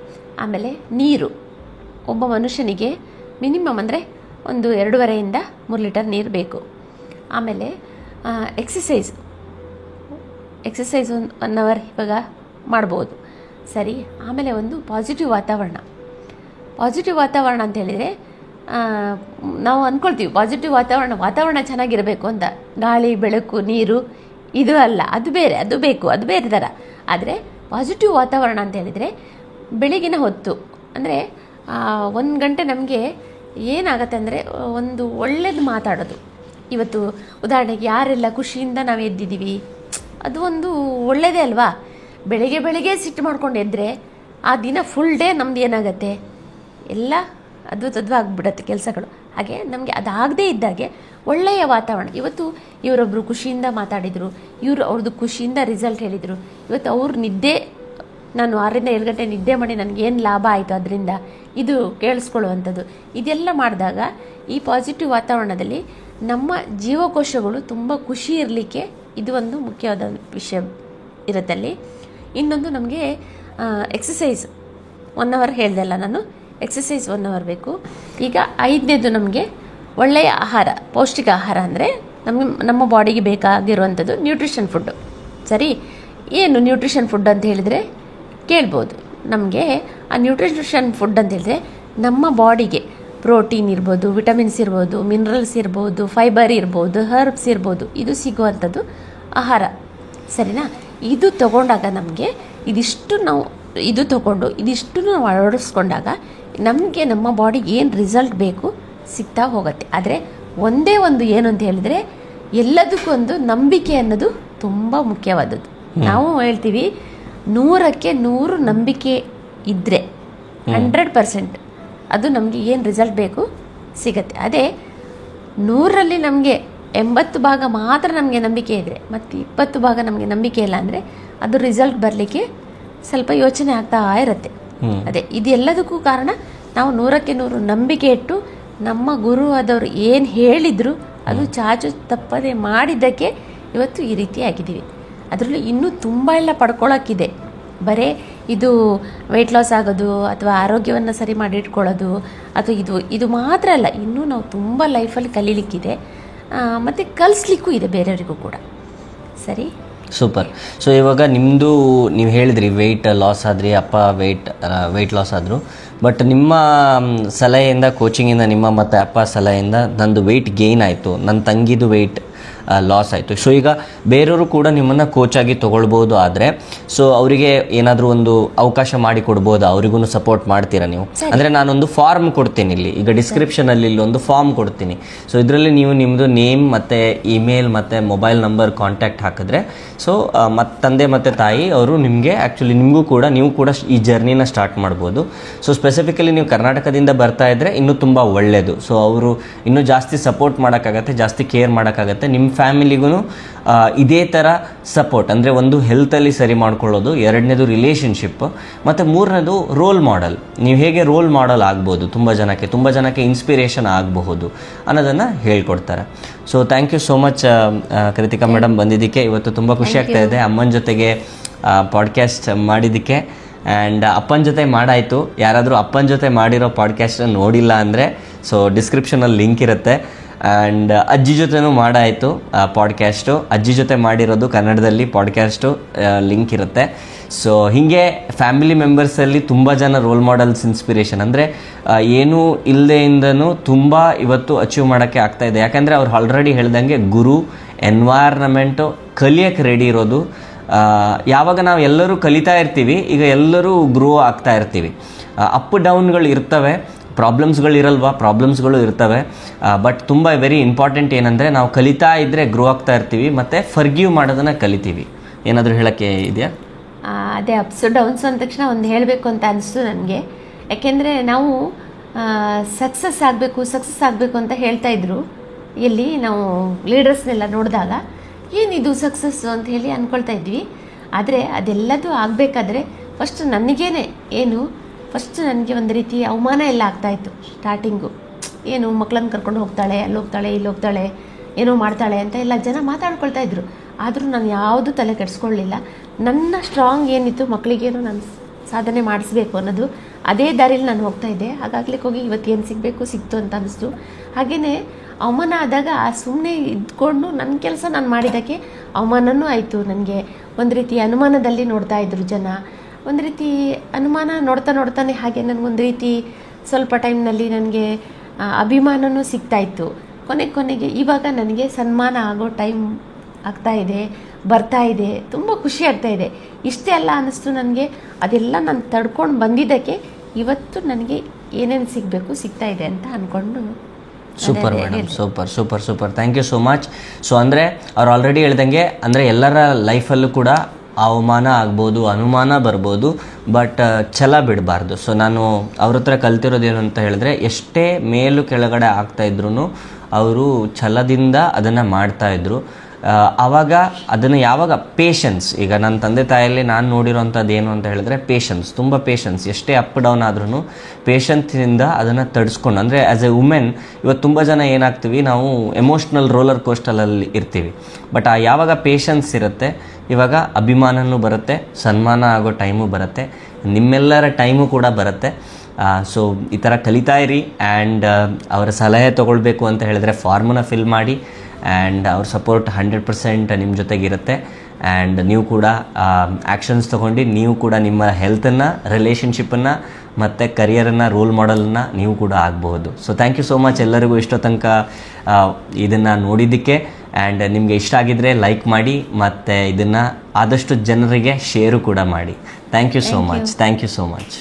ಆಮೇಲೆ ನೀರು, ಒಬ್ಬ ಮನುಷ್ಯನಿಗೆ ಮಿನಿಮಮ್ ಅಂದರೆ ಒಂದು 2.5ರಿಂದ 3 ಲೀಟರ್ ನೀರು ಬೇಕು. ಆಮೇಲೆ ಎಕ್ಸಸೈಸ್ 1 ಅವರ್ ಇವಾಗ ಮಾಡ್ಬೋದು, ಸರಿ. ಆಮೇಲೆ ಒಂದು ಪಾಸಿಟಿವ್ ವಾತಾವರಣ ಅಂತ ಹೇಳಿದರೆ, ನಾವು ಅಂದ್ಕೊಳ್ತೀವಿ ಪಾಸಿಟಿವ್ ವಾತಾವರಣ ಚೆನ್ನಾಗಿರಬೇಕು ಅಂತ. ಗಾಳಿ, ಬೆಳಕು, ನೀರು ಇದು ಅಲ್ಲ, ಅದು ಬೇರೆ, ಅದು ಬೇಕು, ಅದು ಬೇರೆ ಥರ. ಆದರೆ ಪಾಸಿಟಿವ್ ವಾತಾವರಣ ಅಂತ ಹೇಳಿದರೆ ಬೆಳಗಿನ ಹೊತ್ತು, ಅಂದರೆ 1 ಗಂಟೆ ನಮಗೆ ಏನಾಗತ್ತೆ ಅಂದರೆ ಒಂದು ಒಳ್ಳೇದು ಮಾತಾಡೋದು. ಇವತ್ತು ಉದಾಹರಣೆಗೆ ಯಾರೆಲ್ಲ ಖುಷಿಯಿಂದ ನಾವು ಎದ್ದಿದ್ದೀವಿ, ಅದು ಒಂದು ಒಳ್ಳೆಯದೇ ಅಲ್ವಾ? ಬೆಳಗ್ಗೆ ಸಿಟ್ಟು ಮಾಡ್ಕೊಂಡು ಎದ್ದರೆ ಆ ದಿನ ಫುಲ್ ಡೇ ನಮ್ದು ಏನಾಗುತ್ತೆ, ಎಲ್ಲ ಅದ್ಭುತವಾಗಿಬಿಡುತ್ತೆ ಕೆಲಸಗಳು. ಹಾಗೆ ನಮಗೆ ಅದಾಗದೇ ಇದ್ದಾಗೆ ಒಳ್ಳೆಯ ವಾತಾವರಣ. ಇವತ್ತು ಇವರೊಬ್ಬರು ಖುಷಿಯಿಂದ ಮಾತಾಡಿದರು, ಅವ್ರದ್ದು ಖುಷಿಯಿಂದ ರಿಸಲ್ಟ್ ಹೇಳಿದರು. ಇವತ್ತು ಅವ್ರ ನಿದ್ದೆ, ನಾನು 6ರಿಂದ 7 ಗಂಟೆ ನಿದ್ದೆ ಮಾಡಿ ನನಗೇನು ಲಾಭ ಆಯಿತು ಅದರಿಂದ, ಇದು ಕೇಳಿಸ್ಕೊಳ್ಳುವಂಥದ್ದು. ಇದೆಲ್ಲ ಮಾಡಿದಾಗ ಈ ಪಾಸಿಟಿವ್ ವಾತಾವರಣದಲ್ಲಿ ನಮ್ಮ ಜೀವಕೋಶಗಳು ತುಂಬ ಖುಷಿ ಇರಲಿಕ್ಕೆ ಇದು ಒಂದು ಮುಖ್ಯವಾದ ವಿಷಯ ಇರುತ್ತಲ್ಲಿ. ಇನ್ನೊಂದು ನಮಗೆ ಎಕ್ಸಸೈಸ್ 1 ಅವರ್ ಹೇಳ್ದಲ್ಲ ನಾನು, ಎಕ್ಸಸೈಸ್ 1 ಅವರ್ ಬೇಕು. ಈಗ 5ನೇದು ನಮಗೆ ಒಳ್ಳೆಯ ಆಹಾರ, ಪೌಷ್ಟಿಕ ಆಹಾರ ಅಂದರೆ ನಮ್ಮ ಬಾಡಿಗೆ ಬೇಕಾಗಿರುವಂಥದ್ದು ನ್ಯೂಟ್ರಿಷನ್ ಫುಡ್ಡು. ಸರಿ, ಏನು ನ್ಯೂಟ್ರಿಷನ್ ಫುಡ್ ಅಂತ ಹೇಳಿದರೆ ಕೇಳ್ಬೋದು. ನಮಗೆ ಆ ನ್ಯೂಟ್ರಿಷನ್ ಫುಡ್ ಅಂತ ಹೇಳಿದ್ರೆ ನಮ್ಮ ಬಾಡಿಗೆ ಪ್ರೋಟೀನ್ ಇರ್ಬೋದು, ವಿಟಮಿನ್ಸ್ ಇರ್ಬೋದು, ಮಿನರಲ್ಸ್ ಇರ್ಬೋದು, ಫೈಬರ್ ಇರ್ಬೋದು, ಹರ್ಬ್ಸ್ ಇರ್ಬೋದು, ಇದು ಸಿಗುವಂಥದ್ದು ಆಹಾರ. ಸರಿನಾ? ಇದು ತಗೊಂಡಾಗ ನಮಗೆ ಇದಿಷ್ಟು ನಾವು ಅಳವಡಿಸ್ಕೊಂಡಾಗ ನಮಗೆ ನಮ್ಮ ಬಾಡಿಗೆ ಏನು ರಿಸಲ್ಟ್ ಬೇಕು ಸಿಗ್ತಾ ಹೋಗುತ್ತೆ. ಆದರೆ ಒಂದೇ ಒಂದು ಏನು ಅಂತ ಹೇಳಿದರೆ ಎಲ್ಲದಕ್ಕೂ ಒಂದು ನಂಬಿಕೆ ಅನ್ನೋದು ತುಂಬ ಮುಖ್ಯವಾದದ್ದು. ನಾವು ಹೇಳ್ತೀವಿ 100ಕ್ಕೆ 100 ನಂಬಿಕೆ ಇದ್ದರೆ 100% ಅದು ನಮಗೆ ಏನು ರಿಸಲ್ಟ್ ಬೇಕು ಸಿಗತ್ತೆ. ಅದೇ 100ರಲ್ಲಿ ನಮಗೆ 80 ಭಾಗ ಮಾತ್ರ ನಮಗೆ ನಂಬಿಕೆ ಇದ್ದರೆ ಮತ್ತು 20 ಭಾಗ ನಮಗೆ ನಂಬಿಕೆ ಇಲ್ಲ ಅಂದರೆ ಅದು ರಿಸಲ್ಟ್ ಬರಲಿಕ್ಕೆ ಸ್ವಲ್ಪ ಯೋಚನೆ ಆಗ್ತಾ ಇರುತ್ತೆ. ಅದೇ ಇದೆಲ್ಲದಕ್ಕೂ ಕಾರಣ ನಾವು 100ಕ್ಕೆ 100 ನಂಬಿಕೆ ಇಟ್ಟು ನಮ್ಮ ಗುರು ಆದವರು ಏನು ಹೇಳಿದ್ರು ಅದು ಚಾಚು ತಪ್ಪದೆ ಮಾಡಿದ್ದಕ್ಕೆ ಇವತ್ತು ಈ ರೀತಿ ಆಗಿದ್ದೀವಿ. ಅದರಲ್ಲೂ ಇನ್ನೂ ತುಂಬ ಎಲ್ಲ ಪಡ್ಕೊಳ್ಳೋಕ್ಕಿದೆ. ಬರೀ ಇದು ವೆಯ್ಟ್ ಲಾಸ್ ಆಗೋದು ಅಥವಾ ಆರೋಗ್ಯವನ್ನು ಸರಿ ಮಾಡಿ ಇಟ್ಕೊಳ್ಳೋದು ಅಥವಾ ಇದು ಮಾತ್ರ ಅಲ್ಲ, ಇನ್ನೂ ನಾವು ತುಂಬ ಲೈಫಲ್ಲಿ ಕಲೀಲಿಕ್ಕಿದೆ ಮತ್ತು ಕಲಿಸ್ಲಿಕ್ಕೂ ಇದೆ ಬೇರೆಯವರಿಗೂ ಕೂಡ. ಸರಿ, ಸೂಪರ್. ಸೊ ಇವಾಗ ನಿಮ್ಮದು ನೀವು ಹೇಳಿದ್ರಿ ವೆಯ್ಟ್ ಲಾಸ್ ಆದ್ರಿ, ಅಪ್ಪ ವೆಯ್ಟ್ ಲಾಸ್ ಆದರು. ಬಟ್ ನಿಮ್ಮ ಸಲಹೆಯಿಂದ, ಕೋಚಿಂಗಿಂದ, ನಿಮ್ಮ ಮತ್ತು ಅಪ್ಪ ಸಲಹೆಯಿಂದ ನಂದು ವೆಯ್ಟ್ ಗೇನ್ ಆಯಿತು, ನನ್ನ ತಂಗಿದು ವೆಯ್ಟ್ ಲಾಸ್ ಆಯಿತು. ಸೊ ಈಗ ಬೇರೆಯವರು ಕೂಡ ನಿಮ್ಮನ್ನು ಕೋಚಾಗಿ ತೊಗೊಳ್ಬೋದು. ಆದರೆ ಸೊ ಅವರಿಗೆ ಏನಾದರೂ ಒಂದು ಅವಕಾಶ ಮಾಡಿ ಕೊಡ್ಬೋದು, ಅವರಿಗೂ ಸಪೋರ್ಟ್ ಮಾಡ್ತೀರಾ ನೀವು? ಅಂದರೆ ನಾನೊಂದು ಫಾರ್ಮ್ ಕೊಡ್ತೀನಿ ಇಲ್ಲಿ, ಈಗ ಡಿಸ್ಕ್ರಿಪ್ಷನಲ್ಲಿ ಇಲ್ಲೊಂದು ಫಾರ್ಮ್ ಕೊಡ್ತೀನಿ. ಸೊ ಇದರಲ್ಲಿ ನೀವು ನಿಮ್ಮದು ನೇಮ್ ಮತ್ತು ಇಮೇಲ್ ಮತ್ತು ಮೊಬೈಲ್ ನಂಬರ್ ಕಾಂಟ್ಯಾಕ್ಟ್ ಹಾಕಿದ್ರೆ ಸೊ ತಂದೆ ಮತ್ತು ತಾಯಿ ಅವರು ನಿಮಗೆ ಆ್ಯಕ್ಚುಲಿ ನೀವು ಕೂಡ ಈ ಜರ್ನಿನ ಸ್ಟಾರ್ಟ್ ಮಾಡ್ಬೋದು. ಸೊ ಸ್ಪೆಸಿಫಿಕಲಿ ನೀವು ಕರ್ನಾಟಕದಿಂದ ಬರ್ತಾ ಇದ್ದರೆ ಇನ್ನೂ ತುಂಬ ಒಳ್ಳೆಯದು. ಸೊ ಅವರು ಇನ್ನೂ ಜಾಸ್ತಿ ಸಪೋರ್ಟ್ ಮಾಡೋಕ್ಕಾಗತ್ತೆ, ಜಾಸ್ತಿ ಕೇರ್ ಮಾಡೋಕ್ಕಾಗತ್ತೆ. ನಿಮ್ಮ ಫ್ಯಾಮಿಲಿಗೂ ಇದೇ ಥರ ಸಪೋರ್ಟ್, ಅಂದರೆ ಒಂದು ಹೆಲ್ತಲ್ಲಿ ಸರಿ ಮಾಡ್ಕೊಳ್ಳೋದು, 2ನೇದು ರಿಲೇಷನ್ಶಿಪ್, ಮತ್ತು 3ನೇದು ರೋಲ್ ಮಾಡೆಲ್. ನೀವು ಹೇಗೆ ರೋಲ್ ಮಾಡೆಲ್ ಆಗ್ಬೋದು, ತುಂಬ ಜನಕ್ಕೆ ಇನ್ಸ್ಪಿರೇಷನ್ ಆಗಬಹುದು ಅನ್ನೋದನ್ನು ಹೇಳ್ಕೊಡ್ತಾರೆ. So thank you so much Kritika madam ಬಂದಿದ್ದಕ್ಕೆ. ಇವತ್ತು ತುಂಬ ಖುಷಿ ಆಗ್ತಾ ಇದೆ ಅಮ್ಮನ ಜೊತೆಗೆ ಪಾಡ್ಕ್ಯಾಸ್ಟ್ ಮಾಡಿದ್ದಕ್ಕೆ. ಆ್ಯಂಡ್ ಅಪ್ಪನ ಜೊತೆ ಮಾಡಾಯಿತು. ಯಾರಾದರೂ ಅಪ್ಪನ ಜೊತೆ ಮಾಡಿರೋ ಪಾಡ್ಕ್ಯಾಸ್ಟನ್ನು ನೋಡಿಲ್ಲ ಅಂದರೆ ಸೊ ಡಿಸ್ಕ್ರಿಪ್ಷನಲ್ಲಿ ಲಿಂಕ್ ಇರುತ್ತೆ. ಆ್ಯಂಡ್ ಅಜ್ಜಿ ಜೊತೆನೂ ಮಾಡಾಯಿತು ಪಾಡ್ಕ್ಯಾಸ್ಟು, ಅಜ್ಜಿ ಜೊತೆ ಮಾಡಿರೋದು ಕನ್ನಡದಲ್ಲಿ ಪಾಡ್ಕ್ಯಾಸ್ಟು ಲಿಂಕ್ ಇರುತ್ತೆ. ಸೊ ಹೀಗೆ ಫ್ಯಾಮಿಲಿ ಮೆಂಬರ್ಸಲ್ಲಿ ತುಂಬ ಜನ ರೋಲ್ ಮಾಡೆಲ್ಸ್, ಇನ್ಸ್ಪಿರೇಷನ್, ಅಂದರೆ ಏನೂ ಇಲ್ಲದೆಯಿಂದನೂ ತುಂಬ ಇವತ್ತು ಅಚೀವ್ ಮಾಡೋಕ್ಕೆ ಆಗ್ತಾಯಿದೆ. ಯಾಕಂದರೆ ಅವ್ರು ಆಲ್ರೆಡಿ ಹೇಳ್ದಂಗೆ ಗುರು, ಎನ್ವೈರ್ನಮೆಂಟು, ಕಲಿಯೋಕ್ಕೆ ರೆಡಿ ಇರೋದು. ಯಾವಾಗ ನಾವು ಎಲ್ಲರೂ ಕಲಿತಾ ಇರ್ತೀವಿ, ಈಗ ಎಲ್ಲರೂ ಗ್ರೋ ಆಗ್ತಾ ಇರ್ತೀವಿ. ಅಪ್ ಡೌನ್ಗಳು ಇರ್ತವೆ, ಪ್ರಾಬ್ಲಮ್ಸ್ಗಳು ಇರ್ತವೆ. ಬಟ್ ತುಂಬ ವೆರಿ ಇಂಪಾರ್ಟೆಂಟ್ ಏನಂದರೆ ನಾವು ಕಲಿತಾ ಇದ್ದರೆ ಗ್ರೋ ಆಗ್ತಾ ಇರ್ತೀವಿ ಮತ್ತು ಫರ್ಗಿವ್ ಮಾಡೋದನ್ನು ಕಲಿತೀವಿ. ಏನಾದರೂ ಹೇಳೋಕ್ಕೆ ಇದೆಯಾ? ಅದೇ ಅಪ್ಸ್ ಡೌನ್ಸ್ ಅಂದ ತಕ್ಷಣ ಒಂದು ಹೇಳಬೇಕು ಅಂತ ಅನಿಸ್ತು ನನಗೆ. ಯಾಕೆಂದರೆ ನಾವು ಸಕ್ಸಸ್ ಆಗಬೇಕು ಅಂತ ಹೇಳ್ತಾ ಇದ್ರು. ಇಲ್ಲಿ ನಾವು ಲೀಡರ್ಸ್ನೆಲ್ಲ ನೋಡಿದಾಗ ಏನಿದು ಸಕ್ಸಸ್ಸು ಅಂತ ಹೇಳಿ ಅಂದ್ಕೊಳ್ತಾ ಇದ್ವಿ. ಆದರೆ ಅದೆಲ್ಲದೂ ಆಗಬೇಕಾದ್ರೆ ಫಸ್ಟ್ ನನಗೇನೆ ನನಗೆ ಒಂದು ರೀತಿ ಅವಮಾನ ಎಲ್ಲ ಆಗ್ತಾಯಿತ್ತು ಸ್ಟಾರ್ಟಿಂಗು. ಏನು ಮಕ್ಕಳನ್ನು ಕರ್ಕೊಂಡು ಹೋಗ್ತಾಳೆ, ಅಲ್ಲಿ ಹೋಗ್ತಾಳೆ, ಇಲ್ಲಿ ಹೋಗ್ತಾಳೆ, ಏನೋ ಮಾಡ್ತಾಳೆ ಅಂತ ಎಲ್ಲ ಜನ ಮಾತಾಡ್ಕೊಳ್ತಾ ಇದ್ರು. ಆದರೂ ನಾನು ಯಾವುದೂ ತಲೆ ಕೆಡಿಸ್ಕೊಳ್ಳಿಲ್ಲ. ನನ್ನ ಸ್ಟ್ರಾಂಗ್ ಏನಿತ್ತು, ಮಕ್ಕಳಿಗೇನು ನಾನು ಸಾಧನೆ ಮಾಡಿಸ್ಬೇಕು ಅನ್ನೋದು, ಅದೇ ದಾರಿಯಲ್ಲಿ ನಾನು ಹೋಗ್ತಾಯಿದ್ದೆ. ಹಾಗಾಗ್ಲಿಕ್ಕೆ ಹೋಗಿ ಇವತ್ತೇನು ಸಿಕ್ತು ಅಂತ ಅನ್ನಿಸ್ತು. ಹಾಗೆಯೇ ಅವಮಾನ ಆದಾಗ ಸುಮ್ಮನೆ ಇದ್ಕೊಂಡು ನನ್ನ ಕೆಲಸ ನಾನು ಮಾಡಿದ್ದಕ್ಕೆ ಅವಮಾನನೂ ಆಯಿತು. ನನಗೆ ಒಂದು ರೀತಿ ಅನುಮಾನದಲ್ಲಿ ನೋಡ್ತಾ ಇದ್ರು ಜನ. ಒಂದು ರೀತಿ ಅನುಮಾನ ನೋಡ್ತಾನೆ ಹಾಗೆ ನನಗೊಂದು ರೀತಿ ಸ್ವಲ್ಪ ಟೈಮ್ನಲ್ಲಿ ನನಗೆ ಅಭಿಮಾನನೂ ಸಿಗ್ತಾಯಿತ್ತು. ಕೊನೆಗೆ ಇವಾಗ ನನಗೆ ಸನ್ಮಾನ ಆಗೋ ಟೈಮ್ ಬರ್ತಾ ಇದೆ. ತುಂಬ ಖುಷಿ ಆಗ್ತಾ ಇದೆ. ಇಷ್ಟೇ ಅಲ್ಲ ಅನ್ನಿಸ್ತು ನನಗೆ. ಅದೆಲ್ಲ ನಾನು ತಡ್ಕೊಂಡು ಬಂದಿದ್ದಕ್ಕೆ ಇವತ್ತು ನನಗೆ ಏನೇನು ಸಿಗ್ತಾ ಇದೆ ಅಂತ ಅಂದ್ಕೊಂಡು. Super madam, super. Thank you so much. So ಅಂದರೆ ಅವ್ರು ಆಲ್ರೆಡಿ ಹೇಳ್ದಂಗೆ, ಅಂದರೆ ಎಲ್ಲರ ಲೈಫಲ್ಲೂ ಕೂಡ ಅವಮಾನ ಆಗ್ಬೋದು, ಅನುಮಾನ ಬರ್ಬೋದು, ಬಟ್ ಛಲ ಬಿಡಬಾರ್ದು. ಸೊ ನಾನು ಅವ್ರ ಹತ್ರ ಕಲ್ತಿರೋದೇನು ಅಂತ ಹೇಳಿದ್ರೆ, ಎಷ್ಟೇ ಮೇಲು ಕೆಳಗಡೆ ಆಗ್ತಾಯಿದ್ರು ಅವರು ಛಲದಿಂದ ಅದನ್ನು ಮಾಡ್ತಾಯಿದ್ರು. ಆವಾಗ ಅದನ್ನು ಯಾವಾಗ ಪೇಷನ್ಸ್, ಈಗ ನನ್ನ ತಂದೆ ತಾಯಲ್ಲಿ ನಾನು ನೋಡಿರೋಂಥದ್ದು ಏನು ಅಂತ ಹೇಳಿದ್ರೆ ಪೇಷನ್ಸ್, ತುಂಬ ಪೇಷನ್ಸ್. ಎಷ್ಟೇ ಅಪ್ ಡೌನ್ ಆದ್ರೂ ಪೇಷನ್ಸಿಂದ ಅದನ್ನು ತಡಿಸ್ಕೊಂಡು, ಅಂದರೆ ಆ್ಯಸ್ ಎ ವುಮೆನ್ ಇವತ್ತು ತುಂಬ ಜನ ಏನಾಗ್ತೀವಿ, ನಾವು ಎಮೋಷ್ನಲ್ ರೋಲರ್ ಕೋಸ್ಟರಲ್ಲಿ ಇರ್ತೀವಿ. ಬಟ್ ಯಾವಾಗ ಪೇಷನ್ಸ್ ಇರುತ್ತೆ, ಇವಾಗ ಅಭಿಮಾನನೂ ಬರುತ್ತೆ, ಸನ್ಮಾನ ಆಗೋ ಟೈಮು ಬರುತ್ತೆ, ನಿಮ್ಮೆಲ್ಲರ ಟೈಮು ಕೂಡ ಬರುತ್ತೆ. ಸೊ ಈ ಥರ ಕಲಿತಾ ಇರಿ. ಆ್ಯಂಡ್ ಅವರ ಸಲಹೆ ತೊಗೊಳ್ಬೇಕು ಅಂತ ಹೇಳಿದ್ರೆ ಫಾರ್ಮನ್ನ ಫಿಲ್ ಮಾಡಿ. ಆ್ಯಂಡ್ ಅವ್ರ ಸಪೋರ್ಟ್ 100% ನಿಮ್ಮ ಜೊತೆಗಿರುತ್ತೆ. ಆ್ಯಂಡ್ ನೀವು ಕೂಡ ಆ್ಯಕ್ಷನ್ಸ್ ತೊಗೊಂಡು ನೀವು ಕೂಡ ನಿಮ್ಮ ಹೆಲ್ತನ್ನು, ರಿಲೇಷನ್ಶಿಪ್ಪನ್ನು ಮತ್ತು ಕರಿಯರನ್ನು, ರೋಲ್ ಮಾಡೆಲನ್ನು ನೀವು ಕೂಡ ಆಗಬಹುದು. So thank you so much ಎಲ್ಲರಿಗೂ ಇಷ್ಟೋ ತನಕ ಇದನ್ನು ನೋಡಿದ್ದಕ್ಕೆ. ಆ್ಯಂಡ್ ನಿಮಗೆ ಇಷ್ಟ ಆಗಿದ್ದರೆ ಲೈಕ್ ಮಾಡಿ, ಮತ್ತು ಇದನ್ನು ಆದಷ್ಟು ಜನರಿಗೆ ಶೇರು ಕೂಡ ಮಾಡಿ. Thank you so much.